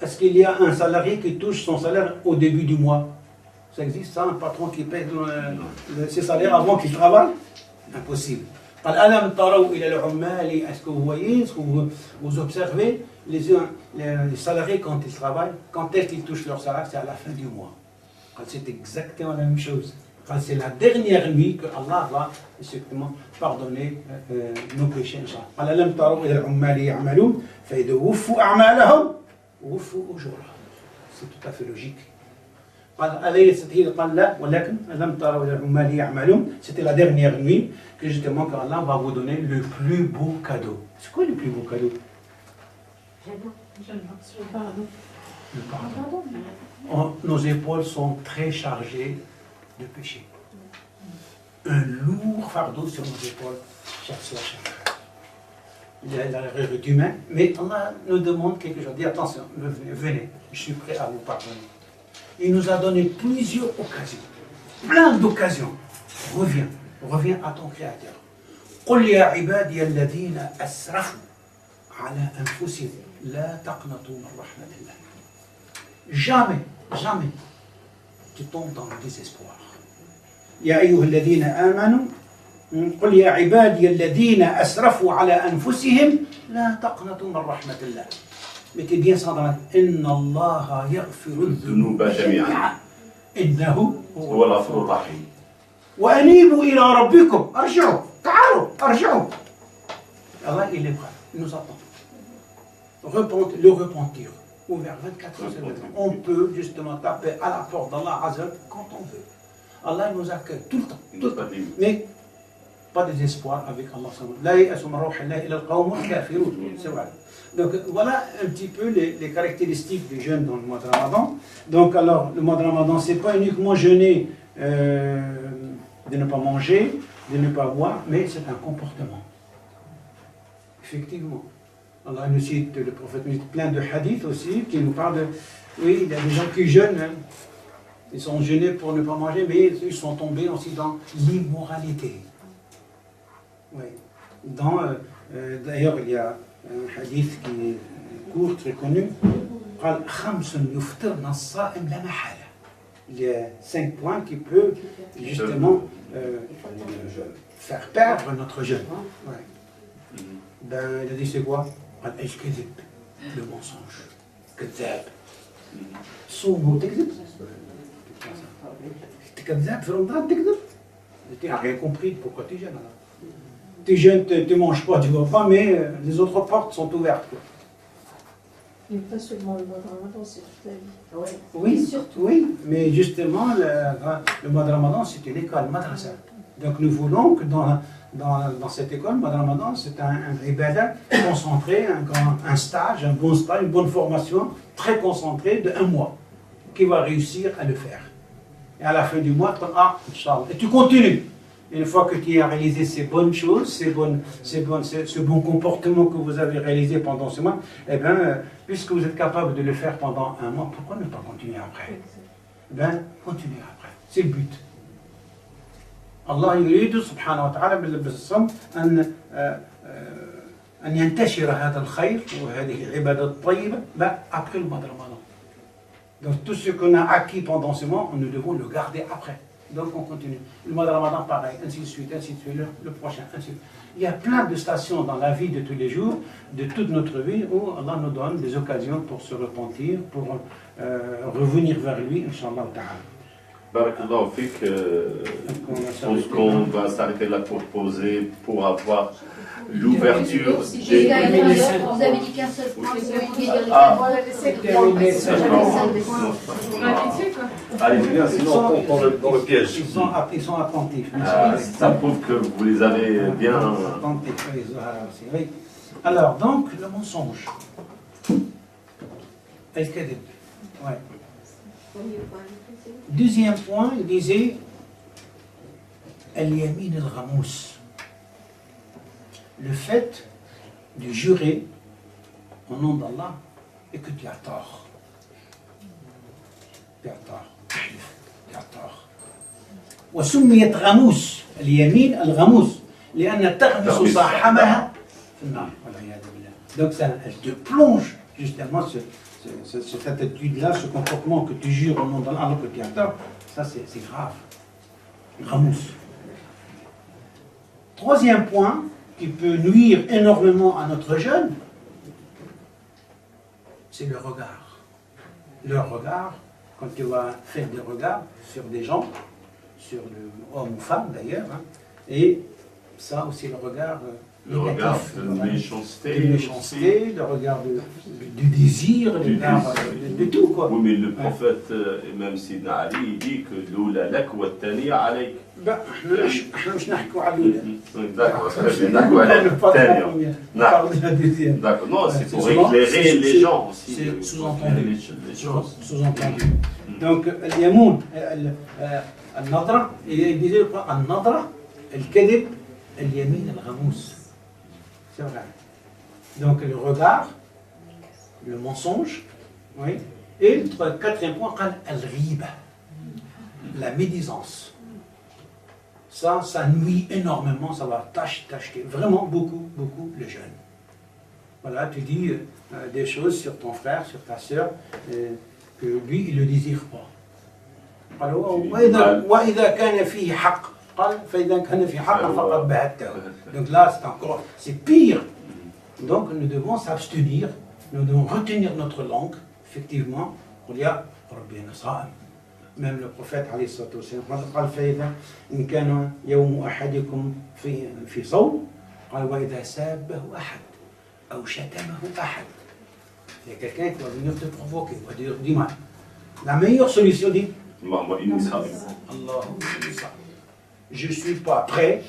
Est-ce qu'il y a un salarié qui touche son salaire au début du mois? Ça existe ça, un patron qui paie ses salaires avant qu'il travaille? Impossible. قال ألم تروا إلى العمال. Est-ce que vous voyez, est-ce que vous observez les salariés quand ils travaillent? Quand est-ce qu'ils touchent leur salaire? C'est à la fin du mois. C'est exactement la même chose. C'est la dernière nuit que Allah va effectivement pardonner nos péchés. قال ألم تروا إلى العمال يعملون فإذا وفوا أعمالهم وفوا أجورهم. C'est tout à fait logique. قال أليست هي قال لا ولكن ألم تروا إلى العمال يعملون. C'était la dernière nuit que justement que Allah va vous donner le plus beau cadeau. C'est quoi le plus beau cadeau? Le pardon. Nos épaules sont très chargées de péché. Un lourd fardeau sur nos épaules, chers soeurs, chers frères. Il y a l'erreur humaine, mais Allah nous demande quelque chose. Dit attention, venez, je suis prêt à vous pardonner. Il nous a donné plusieurs occasions, plein d'occasions. Reviens à ton Créateur. قل يا عبادي الذين أسرفوا على أنفسهم لا تقنطوا من رحمة الله. Jamais tu tombes dans le désespoir. يا أيها الذين آمنوا قل يا عبادي الذين أسرفوا على أنفسهم لا تقنطوا من رحمة الله. Mettez bien ça dans la إن الله يغفر الذنوب جميعا إنه هو الغفور الرحيم. وأنيبوا إلى ربكم ارجعوا تعالوا ارجعوا. Allah il est prêt, il nous attend. Le repentir. Ouvert 24 heures sur 24. On peut justement taper à la porte d'Allah Azza quand on veut. Allah nous accueille tout le temps. Mais pas de désespoir avec Allah. Donc voilà un petit peu les caractéristiques du jeûne dans le mois de Ramadan. Donc alors le mois de Ramadan, c'est pas uniquement jeûner de ne pas manger, de ne pas boire, mais c'est un comportement. Effectivement. Allah nous cite, le prophète nous cite plein de hadiths aussi qui nous parlent de... Oui, il y a des gens qui jeûnent, hein. Ils sont jeûnés pour ne pas manger, mais ils sont tombés aussi dans l'immoralité. Oui. D'ailleurs, il y a un hadith qui est court, très connu. Il y a 5 points qui peuvent justement faire perdre notre jeûne. Ouais. Ben, il a dit c'est quoi? Le mensonge. كذاب. صوموا تكذب. Tu es كذاب في رمضان تكذب. Tu n'as rien compris pourquoi tu jeûnes alors. Tu jeûnes, tu ne manges pas, tu ne vois pas, mais les autres portes sont ouvertes. Quoi. Mais pas seulement le mois de Ramadan, c'est toute la vie. Oui, Surtout. oui, mais justement, le mois de Ramadan, c'est une école, madrasa. Donc nous voulons que dans cette école, le mois de Ramadan, c'est un ibadat concentré, un stage, un bon stage, une bonne formation, très concentrée de 1 mois, qui va réussir à le faire. Et à la fin du mois, Inch'Allah. Et tu continues. Une fois que tu as réalisé ces bonnes choses, ce bon comportement que vous avez réalisé pendant ce mois, eh bien, puisque vous êtes capable de le faire pendant 1 mois, pourquoi ne pas continuer après? Eh bien, continuez après. C'est le but. Allah يريد سبحانه وتعالى بالصوم أن ينتشر هذا الخير وهذه العبادة الطيبة après le mois de Ramadan. Donc tout ce qu'on a acquis pendant ce mois, nous devons le garder après. Donc on continue. Le mois de Ramadan, pareil, ainsi de suite, le prochain, ainsi de suite. Il y a plein de stations dans la vie de tous les jours, de toute notre vie, où Allah nous donne des occasions pour se repentir, pour revenir vers lui, Inch'Allah ta'ala. Barakallahu fik, je pense qu'on va s'arrêter là pour poser, pour avoir l'ouverture des... Vous avez dit qu'un seul point, vous avez dit Voilà, laissez Allez, bien, sinon on tombe dans le piège. Ils sont attentifs. Ça prouve que vous les avez bien... Attentifs, oui. Alors, donc, le mensonge. Al-Kadhib. Ouais. Deuxième point, il disait Al-Yamin al-Ghamous. Le fait de jurer au nom d'Allah et que tu as tort. Tu as tort. Tu as tort. وسميت غموس اليمين الغموس لأن تغمس صاحبها في النار والعياذ بالله. Donc ça, elle te plonge justement cette attitude-là, ce comportement que tu jures au nom d'Allah alors que tu as tort, ça c'est grave. Ghamous. Troisième point qui peut nuire énormément à notre jeûne, c'est le regard. Le regard, quand tu vas faire des regards sur des gens, sur l'homme ou femme d'ailleurs, hein, et ça aussi le regard Le regard de méchanceté, le regard du désir, le regard de tout quoi. Oui, mais le prophète, et même Sidna Ali, il dit que l'oula lak wa thaniya alayk. احنا مش نحكوا على الاولى. D'accord, d'accord, non, c'est pour éclairer les gens aussi. C'est sous-entendu. Sous-entendu. Donc, اليمون النظرة, il disait النظرة الكذب اليمين الغموس. C'est vrai. Donc le regard, le mensonge, oui. Et le quatrième point, al-ghiba, la médisance. Ça nuit énormément, ça va tâcher vraiment beaucoup le jeûne. Voilà, tu dis des choses sur ton frère, sur ta sœur, que lui, il ne le désire pas. Alors, وإذا كان فيه حق قال فإذا كان في حق فقد بهته. Donc là, c'est pire. Donc nous devons s'abstenir, nous devons retenir notre langue, effectivement. Même le prophète عليه الصلاة والسلام قال فإذا إن كان يوم أحدكم في صوم قال وإذا سابه أحد أو شتمه أحد. Il y a quelqu'un qui va venir te provoquer, va dire du mal. La meilleure solution dit je ne suis pas prêt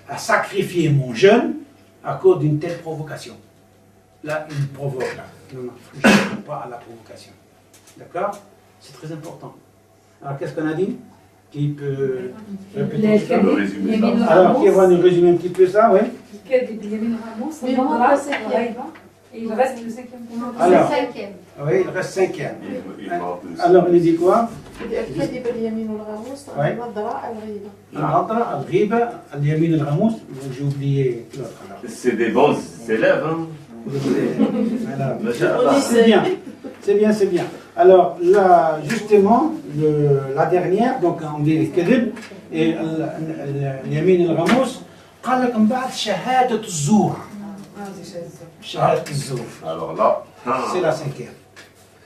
à sacrifier mon jeûne à cause d'une telle provocation. Là, il me provoque. Là. Non, je ne suis pas à la provocation. D'accord? C'est très important. Alors, qu'est-ce qu'on a dit? Qui peut répéter ça? Alors, qui va nous résumer un petit peu ça, oui? Et il reste le cinquième point. Alors, oui, il reste cinquième. Alors, il dit quoi? الكذب اليمين والغموس النظرة الغيبة. النظرة الغيبة اليمين الغموس. J'ai oublié l'autre. C'est des bons élèves, hein? C'est bien. Alors là, justement, la dernière, donc on dit le kadhib et اليمين الغموس قال لك من بعد شهادة الزور. شهادة الزور. Alors là, c'est la cinquième.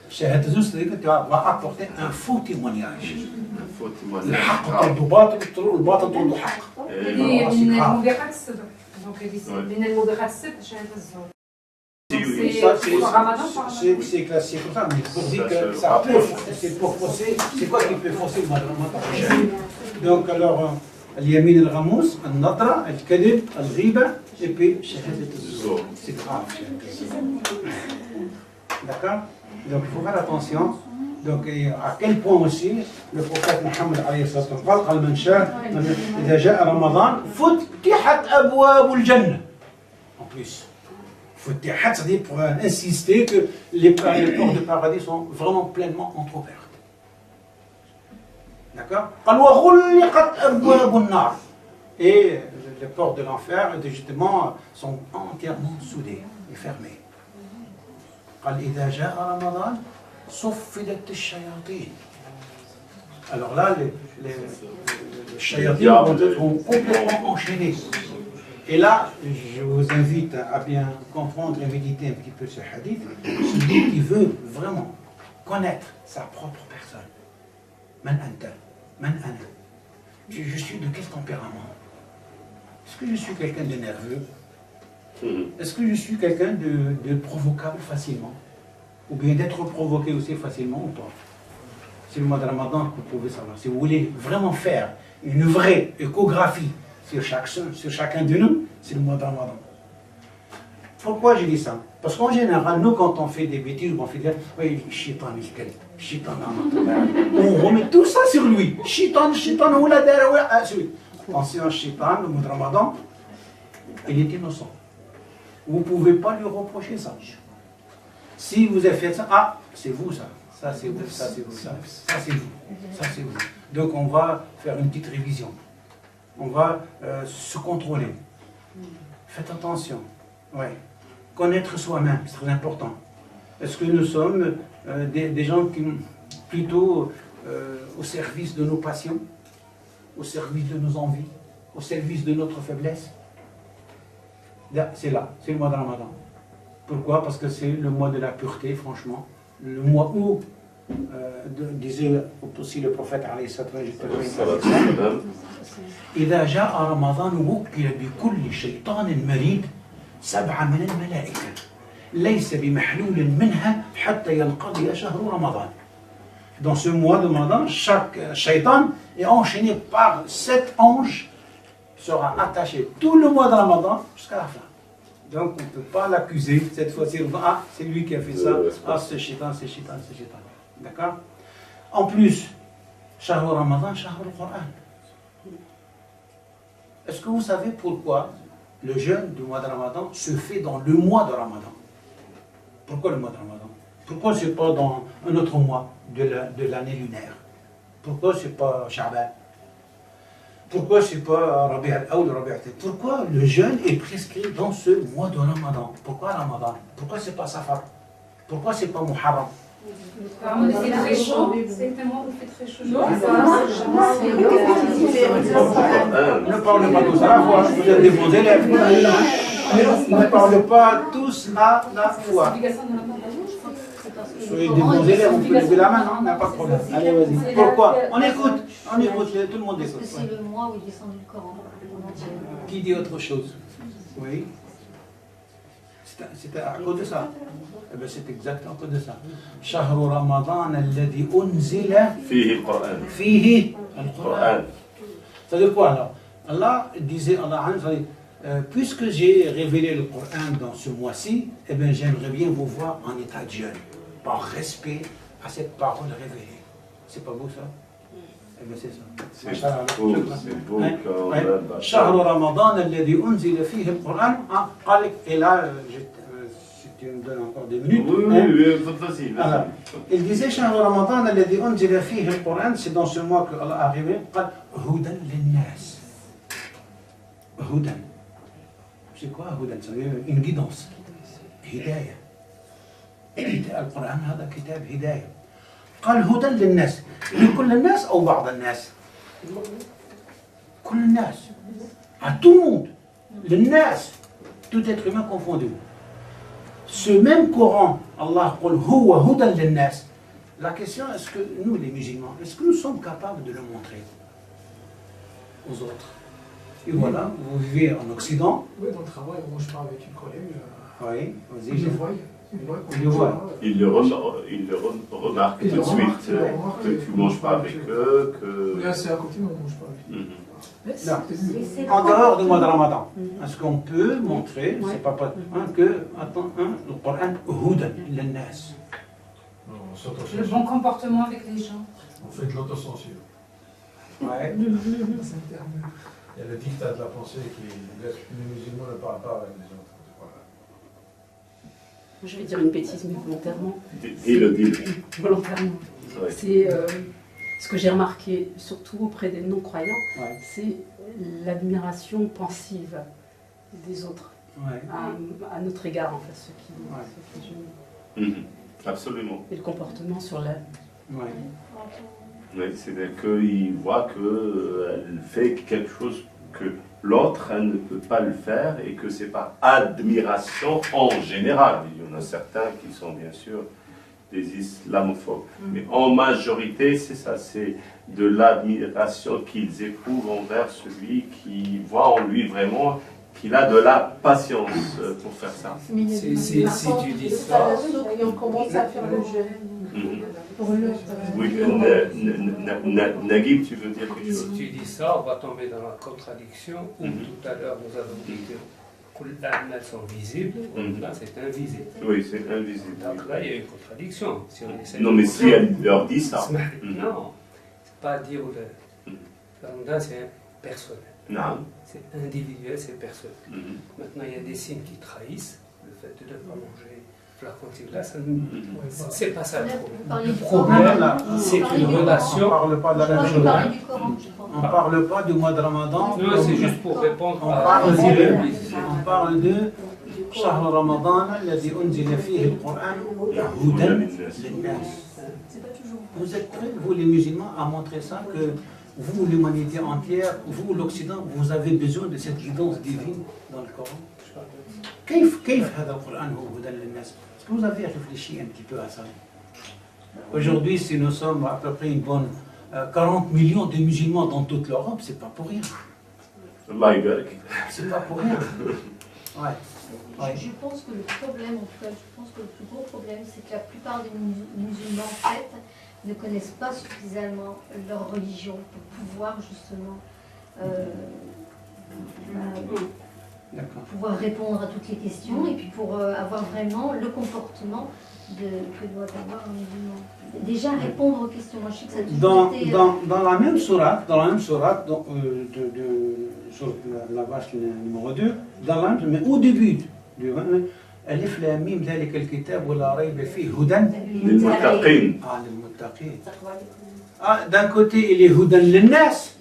شهادة الزور, c'est-à-dire que tu vas apporter un faux témoignage. un faux témoignage. الحق ترد باطل والباطل ترد حق. من الموبقات الصدق. Donc, من الموبقات الصدق شهادة الزور. ça, pour le ramadan, c'est classique comme ça, mais pour dire Ça, que c'est ça le peut, c'est pour forcer, c'est quoi qui peut forcer le mois de Ramadan? Donc alors, اليمين الغموس, النظرة, الكذب, الغيبة, et puis شهادة الزور. C'est grave. D'accord? Donc il faut faire attention. Donc à quel point aussi le prophète Mohammed عليه الصلاة والسلام قال من شاء إذا جاء رمضان فتحت أبواب الجنة. En plus, فتحت, c'est-à-dire pour insister que les portes de paradis sont vraiment pleinement entrouvertes. D'accord? قال وغلقت أبواب النار. Et les portes de l'enfer, justement, sont entièrement soudées et fermées. قال إذا جاء رمضان صفدت الشياطين. Alors là, les chayatines vont être complètement enchaînés. Et là, je vous invite à bien comprendre et méditer un petit peu ce hadith. Celui qui veut vraiment connaître sa propre personne. Man anta, man ana. Je suis de quel tempérament? Est-ce que je suis quelqu'un de nerveux? Est-ce que je suis quelqu'un de provocable facilement? Ou bien d'être provoqué aussi facilement ou pas? C'est le mois de Ramadan que vous pouvez savoir. Si vous voulez vraiment faire une vraie échographie sur chacun de nous, c'est le mois de Ramadan. Pourquoi j'ai dit ça? Parce qu'en général, nous, quand on fait des bêtises, on fait des... Oui, Shaitan, on remet tout ça sur lui. Shaitan, ancien Shaitan, le mois de Ramadan, il est innocent. Vous ne pouvez pas lui reprocher ça. Si vous avez fait ça, ah, c'est vous ça. Ça c'est vous, ça c'est vous, ça c'est vous, ça c'est vous. Donc on va faire une petite révision. On va se contrôler. Faites attention. Ouais. Connaître soi-même, c'est très important. Est-ce que nous sommes des gens qui plutôt au service de nos passions, au service de nos envies, au service de notre faiblesse? C'est là, c'est le mois de Ramadan. Pourquoi? Parce que c'est le mois de la pureté, franchement. Le mois où, disait aussi le prophète عليه الصلاة والسلام, إذا جاء رمضان وكل بكل شيطان مريد 7 من الملائكة ليس بمحلول منها حتى ينقضي شهر رمضان. Dans ce mois de Ramadan, chaque shaitan est enchaîné par 7 anges, sera attaché tout le mois de Ramadan jusqu'à la fin. Donc on ne peut pas l'accuser cette fois-ci. Ah, c'est lui qui a fait ça. Ah, c'est shaitan, c'est shaitan, c'est shaitan. D'accord? En plus, Shahr Ramadan, Shahr al-Qur'an. Est-ce que vous savez pourquoi le jeûne du mois de Ramadan se fait dans le mois de Ramadan? Pourquoi le mois de Ramadan? Pourquoi ce n'est pas dans un autre mois de l'année lunaire? Pourquoi ce n'est pas Sha'ban? Pourquoi ce n'est pas Rabi' al-Awwal ou Rabi' al-Thani? Pourquoi le jeûne est prescrit dans ce mois de Ramadan? Pourquoi Ramadan? Pourquoi ce n'est pas Safar? Pourquoi ce n'est pas Muharram? C'est très chaud, c'est un mois où il fait très chaud. Ne parlez pas tous à la fois, vous êtes des bons élèves. Ne parlez pas tous à la fois. Soyez des bons élèves, on peut lever la main, non? N'a pas de problème. Allez, vas-y. Pourquoi? On écoute, tout le monde écoute. Parce que c'est le mois où il descend du Coran. Qui dit autre chose? Oui. C'est à cause de ça. Eh bien, c'est exactement à cause de ça. شهر رمضان الذي أنزل فيه القرآن. فيه القرآن. Ça veut dire quoi alors? Allah disait, puisque j'ai révélé le Coran dans ce mois-ci, eh bien j'aimerais bien vous voir en état de jeûne, par respect à cette parole révélée. C'est pas beau ça? Eh bien c'est ça. C'est beau quand même. شهر رمضان الذي أنزل فيه القرآن. قال لك, et là, si tu me donnes encore 2 minutes. Oui, vas-y. Alors, il disait شهر رمضان الذي أنزل فيه القرآن, c'est dans ce mois que Allah a révélé, قال هدى للناس. هدى. C'est quoi هدى? C'est une guidance. هداية. القرآن هذا كتاب هداية. قال هدى للناس. لكل الناس أو بعض الناس؟ كل الناس. À tout le monde. للناس. Tout être humain confondu. Ce même Coran, Allah قل هو هدى للناس. La question, est-ce que nous, les musulmans, est-ce que nous sommes capables de le montrer aux autres? Et voilà, vous vivez en Occident. Oui, dans le travail, moi je parle avec une collègue. Oui, vas-y. Je vois, Il le voit. Il le remarque tout de suite que tu ne manges pas avec eux, On est que... assis à côté, mais on ne mange pas avec. Mhm. Non. En dehors du mois de Ramadan, est-ce qu'on peut montrer, c'est pas que, le Coran, Hudan lin-nas. Non, on Le s'autocensure. bon comportement avec les gens. On fait de l'autocensure. Ouais. C'est un terme. Il y a le dictat de la pensée qui laisse les musulmans ne parlent pas avec les autres. Voilà. Je vais dire une bêtise, mais volontairement. Dis-le. Volontairement. Ouais. C'est ce que j'ai remarqué, surtout auprès des non-croyants, Ouais. c'est l'admiration pensive des autres Ouais. à notre égard, en fait, ceux qui jeûnent. Mhm. Absolument. Et le comportement sur la... Ouais. Oui, c'est-à-dire qu'il voit qu'elle fait quelque chose que l'autre elle ne peut pas le faire et que c'est par admiration en général. Il y en a certains qui sont bien sûr des islamophobes. Mais en majorité, c'est ça, c'est de l'admiration qu'ils éprouvent envers celui qui voit en lui vraiment qu'il a de la patience pour faire ça. Mais il y a des Si personnes tu dis qui ça- ont commencé à faire le jeûne. Mhm. Pour le... Oui, Naguib, tu veux dire quelque chose? Si tu dis ça, on va tomber dans la contradiction où Mhm. tout à l'heure nous avons dit que les âmes sont visibles, Mhm. là c'est invisible. Oui, c'est invisible. Donc là il y a une contradiction. Si on essaie Non, de mais comprendre- si elle leur dit ça. Mhm. Non, c'est pas dire le Ramadan c'est personnel. Non. C'est individuel, c'est personnel. Mhm. Maintenant il y a des signes qui trahissent le fait de ne pas manger flacon là, ça Mhm. c'est pas ça le Là, problème. vous parlez Le du problème, Coran. c'est Vous parlez une du Coran. On relation. ne parle pas de la Je crois même que vous chose. parlez du Coran, je crois. On ne parle pas du mois de Ramadan. Non, c'est juste pour répondre On à parle à- de, on parle de شهر رمضان الذي أنزل فيه القرآن هدى للناس. C'est pas toujours. Vous êtes prêts, vous les musulmans, à montrer ça, que vous, l'humanité entière, vous, l'Occident, vous avez besoin de cette guidance divine dans le Coran. كيف هذا القرآن هو هدى للناس? Est-ce que vous avez réfléchi un petit peu à ça? Aujourd'hui, si nous sommes à peu près une bonne 40 millions de musulmans dans toute l'Europe, c'est pas pour rien. Allah يبارك. C'est pas pour rien. Ouais. Ouais. Je pense que le problème, en tout cas, je pense que le plus gros problème, c'est que la plupart des musulmans, en fait, ne connaissent pas suffisamment leur religion pour pouvoir justement pouvoir répondre à toutes les questions et puis pour avoir vraiment le comportement que doit avoir un musulman. Déjà répondre aux questions. Moi, je sais que ça a toujours été... Dans la même sourate, sur la vache numéro 2, mais au début du ألف لام ميم ذلك الكتاب ولا ريب فيه هدى للمتقين. للمتقين. D'un côté, il est hudan linnas.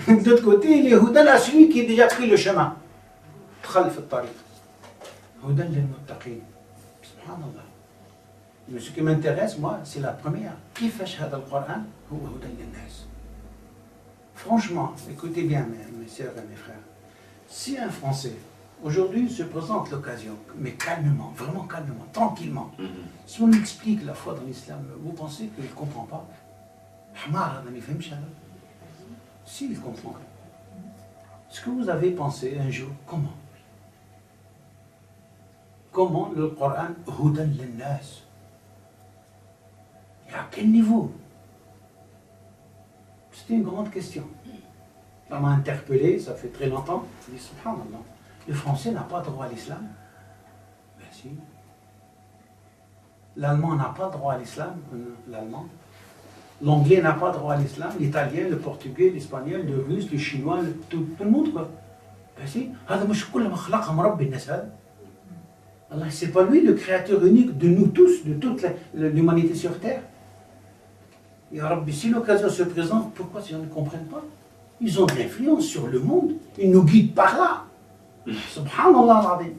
De l'autre côté, il est hudan à celui qui a déjà pris le chemin. دخل في الطريق. هدى للمتقين. سبحان الله. Mais ce qui m'intéresse, moi, c'est la première. كيفاش هذا القرآن هو هدى للناس. Franchement, écoutez bien, mes sœurs et mes frères. Si un Français aujourd'hui se présente l'occasion, mais calmement, vraiment calmement, tranquillement. Si on explique la foi dans l'islam, vous pensez qu'il ne comprend pas? Si, il comprend. Est-ce que vous avez pensé un jour, comment le Coran Hudan linnas? Et à quel niveau? C'était une grande question. Ça m'a interpellé, ça fait très longtemps. Je dis, subhanallah. Le français n'a pas droit à l'islam? Ben si. L'allemand n'a pas droit à l'islam, l'allemand. L'anglais n'a pas droit à l'islam, l'italien, le portugais, l'espagnol, le russe, le chinois, tout le monde quoi. Ben si. Allah, c'est pas lui le créateur unique de nous tous, de toute l'humanité sur terre. Et Rabbi, si l'occasion se présente, pourquoi si on ne comprenne pas? Ils ont de l'influence sur le monde, ils nous guident par là. Subhanallah al-Azim.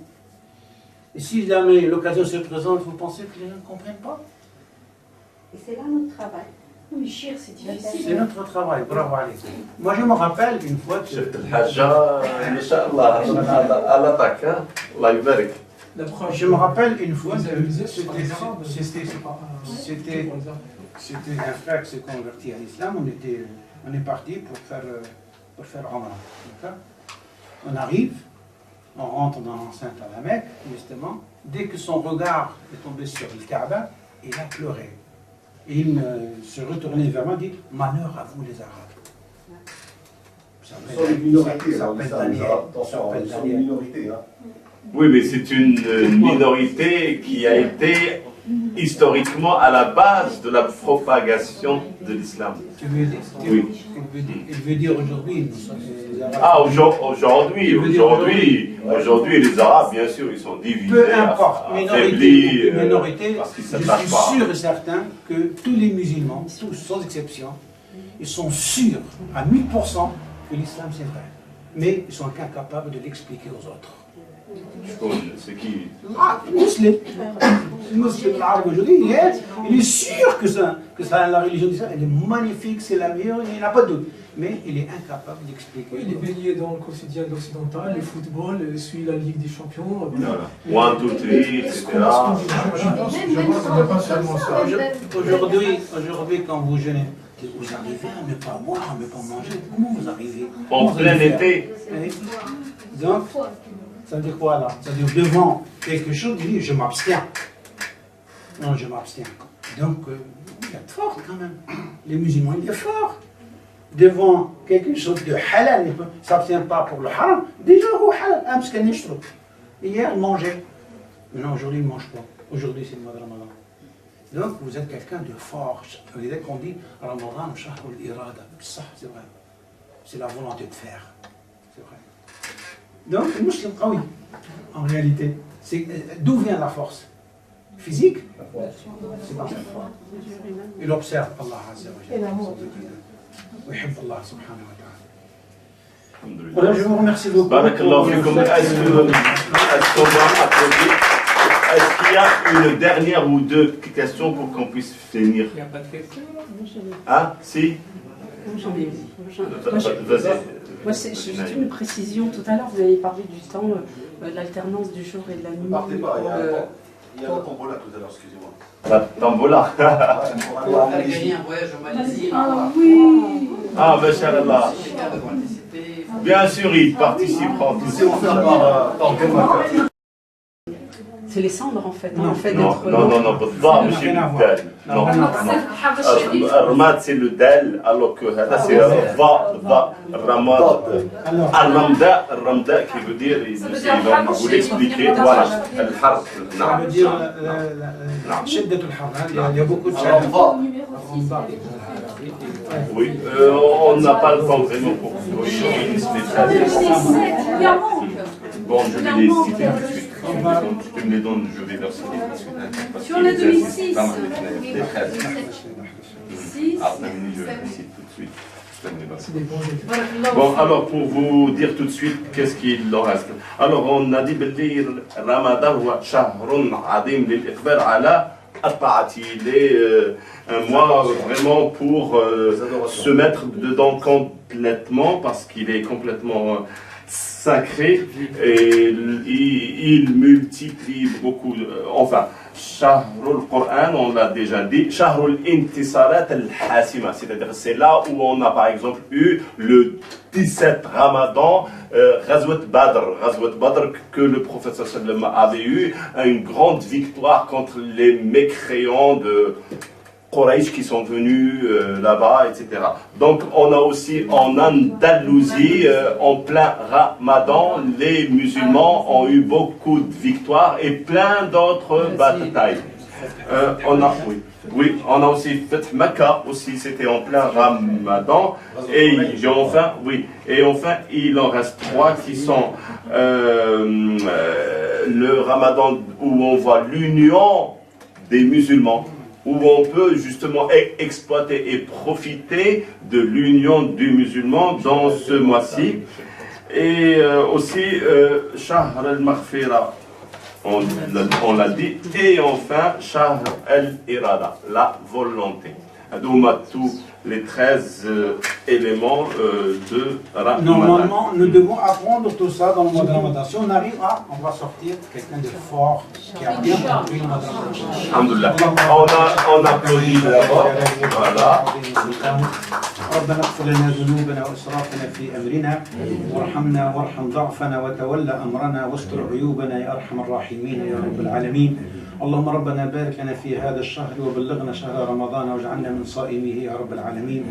Et si jamais l'occasion se présente, vous pensez que les gens ne comprennent pas? Et c'est là notre travail. Oui, chir, c'est difficile. C'est notre travail, bravo Ali. Moi je me rappelle une fois que... شفت الحاجة ما شاء الله على طاك الله يبارك. Je me rappelle une fois Vous avez que visé sur les Arabes, c'était un frère qui s'est converti à l'islam, on est parti pour faire Omra. On arrive, on rentre dans l'enceinte à la Mecque, justement, dès que son regard est tombé sur le Kaaba, il a pleuré. Et il se retournait vers moi et dit « Malheur à vous les Arabes ». Ce sont les minorités, là, attention, ils sont une minorité. Oui, mais c'est une minorité qui a été historiquement à la base de la propagation de l'islam. Tu veux dire, Oui. il veut dire aujourd'hui, nous sommes les Arabes. Ah, aujourd'hui, les Arabes, bien sûr, ils sont divisés, Peu importe, affaiblis, minorité, parce qu'ils je ne s'attachent suis pas. sûr et certain que tous les musulmans, tous sans exception, ils sont sûrs à 1000% que l'islam c'est vrai. Mais ils sont incapables de l'expliquer aux autres. C'est qui? Ah, le musulman. Le musulman arabe aujourd'hui, il est sûr que la religion d'islam, elle est magnifique, c'est la meilleure, il n'y a pas de doute. Mais il est incapable d'expliquer. Il est baigné dans le quotidien occidental, le football, suit la Ligue des Champions. Voilà. 1, 2, 3, etc. Je pense que ce n'est pas seulement ça. Aujourd'hui, quand vous jeûnez, vous arrivez à ne pas boire, à ne pas manger. Comment vous arrivez? En plein été. Donc, ça veut dire quoi là? Ça veut dire devant quelque chose, il dit je m'abstiens. Non, je m'abstiens. Donc, il est fort quand même. Les musulmans, il est fort. Devant quelque chose de halal, il ne s'abstient pas pour le haram. Déjà, au halal, parce qu'il y a hier, il mangeait. Maintenant, aujourd'hui, il ne mange pas. Aujourd'hui, c'est le mois de Ramadan. Donc, vous êtes quelqu'un de fort. Dès qu'on dit Ramadan, shahrul irada, ça, c'est vrai. C'est la volonté de faire. C'est vrai. Donc, le musulman, oui, en réalité, d'où vient la force? Physique? C'est dans la foi. Il observe Allah Azza wa Jalla. Et l'amour. ويحب الله سبحانه وتعالى. Voilà, je vous remercie beaucoup. Barakallahu fikum. Est-ce qu'on va applaudir? Est-ce qu'il y a une dernière ou deux questions pour qu'on puisse finir? Il n'y a pas de question. Ah, si? Moi, c'est juste une précision. Tout à l'heure, vous avez parlé du temps, de l'alternance du jour et de la nuit. Partez pas, il y a la tombola tout à l'heure, excusez-moi. La tambola. On a gagné un voyage en Malaisie. Ah oui. Ah, Masha'Allah. Quelqu'un devrait participer. Bien sûr, il participera. C'est offert par Gomaka. C'est les cendres en fait. Non, en fait non, non, بالضبط ماشي بالدال. Non, non. الرماد c'est le dal, alors que هذا c'est va, الرماد. الرمداء qui veut dire, il va vous l'expliquer, voilà, الحرب. Ça veut dire شدة الحر. Il y a beaucoup de chaleur. Oui, on n'a pas le temps vraiment pour finisse les phrases. Bon, je vais les citer tout de suite. Tu me les donnes, je vais leur citer tout de suite. Tu en as donné 6. Les phrases. Je les cite tout de suite. C'est des bons. Bon, alors pour vous dire tout de suite qu'est-ce qu'il en reste. Alors on a dit باللي Ramadan هو شهر عظيم للإقبال على الطاعة. Il est un mois vraiment pour se mettre dedans complètement parce qu'il est complètement sacré et il multiplie beaucoup. Enfin, Shahrul Qur'an, on l'a déjà dit, Shahrul Intisarat al-Hasima, c'est-à-dire c'est là où on a par exemple eu le 17 Ramadan, Ghazwat Badr que le prophète sallallahu avait eu, une grande victoire contre les mécréants de Quraysh qui sont venus là-bas, etc. Donc on a aussi en Andalousie, en plein Ramadan, les musulmans ont eu beaucoup de victoires et plein d'autres batailles. On a aussi fait Makkah aussi, c'était en plein Ramadan. Et enfin, il en reste 3 qui sont le Ramadan où on voit l'union des musulmans, où on peut justement exploiter et profiter de l'union du musulman dans ce mois-ci. Et aussi Shahr al-Maghfira, on l'a dit, et enfin Shahr al-Irada, la volonté. les 13 éléments de Ramadan. Normalement, nous devons apprendre tout ça dans le mois de Ramadan. Si on arrive à, on va sortir quelqu'un de fort qui a bien compris le mois de Ramadan. Alhamdulillah. On applaudit d'abord. Voilà. ربنا اغفر لنا ذنوبنا واسرافنا في امرنا وارحمنا وارحم ضعفنا وتولى امرنا واستر عيوبنا يا ارحم الراحمين يا رب العالمين. اللهم ربنا بارك لنا في هذا الشهر وبلغنا شهر رمضان واجعلنا من صائميه يا رب العالمين.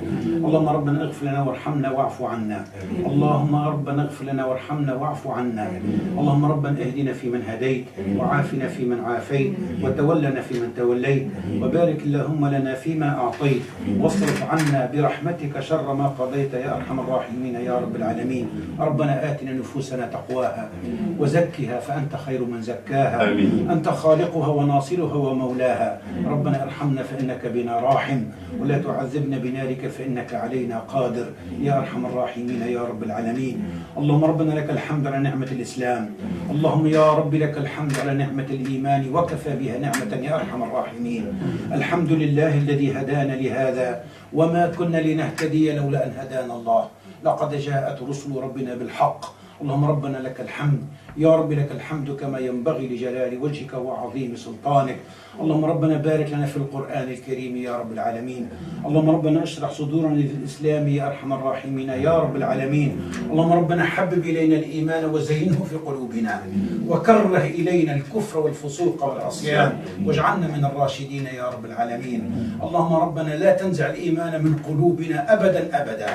اللهم ربنا اغفر لنا وارحمنا واعف عنا. اللهم ربنا اغفر لنا وارحمنا واعف عنا. اللهم ربنا اهدنا فيمن هديت وعافنا فيمن عافيت وتولنا فيمن توليت وبارك اللهم لنا فيما اعطيت واصرف عنا برحمتك شر ما قضيت يا ارحم الراحمين يا رب العالمين. ربنا آتنا نفوسنا تقواها وزكها فأنت خير من زكاها. آمين. أنت خالقها وناصرها ومولاها. ربنا ارحمنا فإنك بنا راحم ولا تعذبنا بنارك فإنك علينا قادر يا أرحم الراحمين يا رب العالمين. اللهم ربنا لك الحمد على نعمة الإسلام. اللهم يا رب لك الحمد على نعمة الإيمان وكفى بها نعمة يا أرحم الراحمين. الحمد لله الذي هدانا لهذا وما كنا لنهتدي لولا أن هدانا الله. لقد جاءت رسل ربنا بالحق. اللهم ربنا لك الحمد يا رب لك الحمد كما ينبغي لجلال وجهك وعظيم سلطانك. اللهم ربنا بارك لنا في القرآن الكريم يا رب العالمين. اللهم ربنا اشرح صدورنا للإسلام يا أرحم الراحمين يا رب العالمين. اللهم ربنا حبب إلينا الإيمان وزينه في قلوبنا وكره إلينا الكفر والفسوق والعصيان واجعلنا من الراشدين يا رب العالمين. اللهم ربنا لا تنزع الإيمان من قلوبنا أبدا أبدا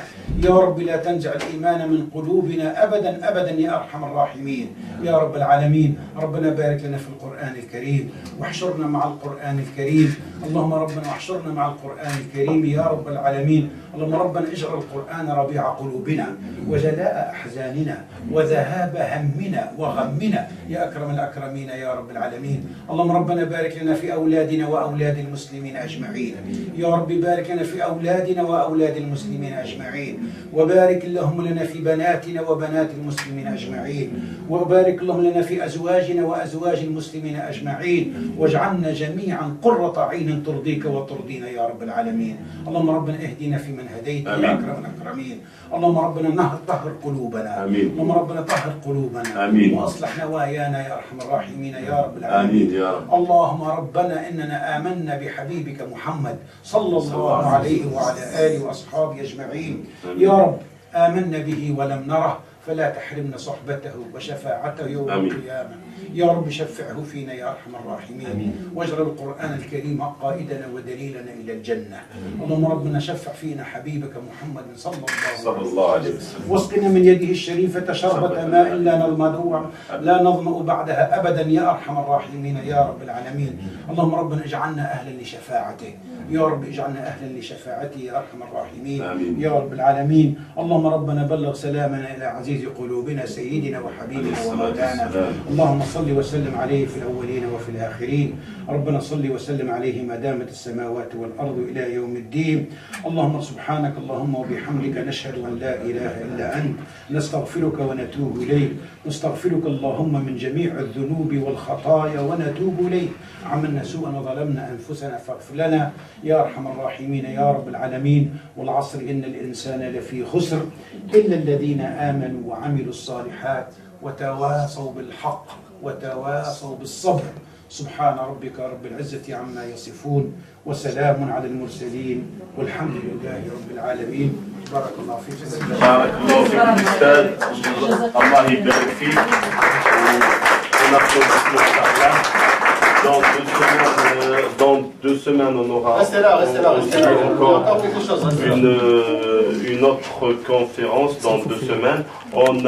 يا رب. لا تنزع الإيمان من قلوبنا أبدا أبدا يا أرحم الراحمين يا رب العالمين. ربنا بارك لنا في القرآن الكريم واحشرنا مع القرآن الكريم. اللهم ربنا واحشرنا مع القرآن الكريم يا رب العالمين. اللهم ربنا اجعل القرآن ربيع قلوبنا وجلاء أحزاننا وذهاب همنا وغمنا يا أكرم الأكرمين يا رب العالمين. اللهم ربنا بارك لنا في أولادنا وأولاد المسلمين أجمعين يا رب. بارك لنا في أولادنا وأولاد المسلمين أجمعين وبارك اللهم لنا في بناتنا وبنات المسلمين أجمعين وبارك اللهم لنا في أزواجنا وأزواج المسلمين أجمعين واجعلنا جميعا قرة عين ترضيك وترضينا يا رب العالمين. اللهم ربنا اهدنا في من هديت يا أكرم الأكرمين. اللهم ربنا طهر قلوبنا. آمين. اللهم ربنا طهر قلوبنا. آمين. وأصلح نوايانا يا أرحم الراحمين يا رب العالمين. آمين يا رب. اللهم ربنا إننا آمنا بحبيبك محمد صلى الله عليه وعلى آله وأصحابه أجمعين يا رب. آمنا به ولم نره فلا تحرمنا صحبته وشفاعته يوم القيامة يا رب. شفعه فينا يا أرحم الراحمين واجعل القرآن الكريم قائدنا ودليلنا إلى الجنة. اللهم ربنا شفع فينا حبيبك محمد صلى الله عليه وسلم واسقنا من يده الشريفة شربة ماء لا نظمأ بعدها أبدا يا أرحم الراحمين يا رب العالمين. اللهم ربنا اجعلنا أهلا لشفاعته يا رب. اجعلنا أهلا لشفاعته يا أرحم الراحمين يا رب العالمين. اللهم ربنا بلغ سلامنا إلى عزيز قلوبنا سيدنا وحبيبنا ومولانا. اللهم صل وسلم عليه في الأولين وفي الآخرين. ربنا صل وسلم عليه ما دامت السماوات والأرض إلى يوم الدين. اللهم سبحانك اللهم وبحمدك نشهد أن لا إله إلا أنت نستغفرك ونتوب إليك. نستغفرك اللهم من جميع الذنوب والخطايا ونتوب إليك. عملنا سوءا وظلمنا أنفسنا فاغفر لنا يا أرحم الراحمين يا رب العالمين. والعصر إن الإنسان لفي خسر إلا الذين آمنوا وعملوا الصالحات وتواصوا بالحق وتواصوا بالصبر. سبحان ربك رب العزة عما يصفون وسلام على المرسلين والحمد لله رب العالمين. بارك الله فيك. بارك الله فيك أستاذ. الله يبارك فيك. Dans 2 semaines, on aura encore une autre conférence dans 2 semaines. On a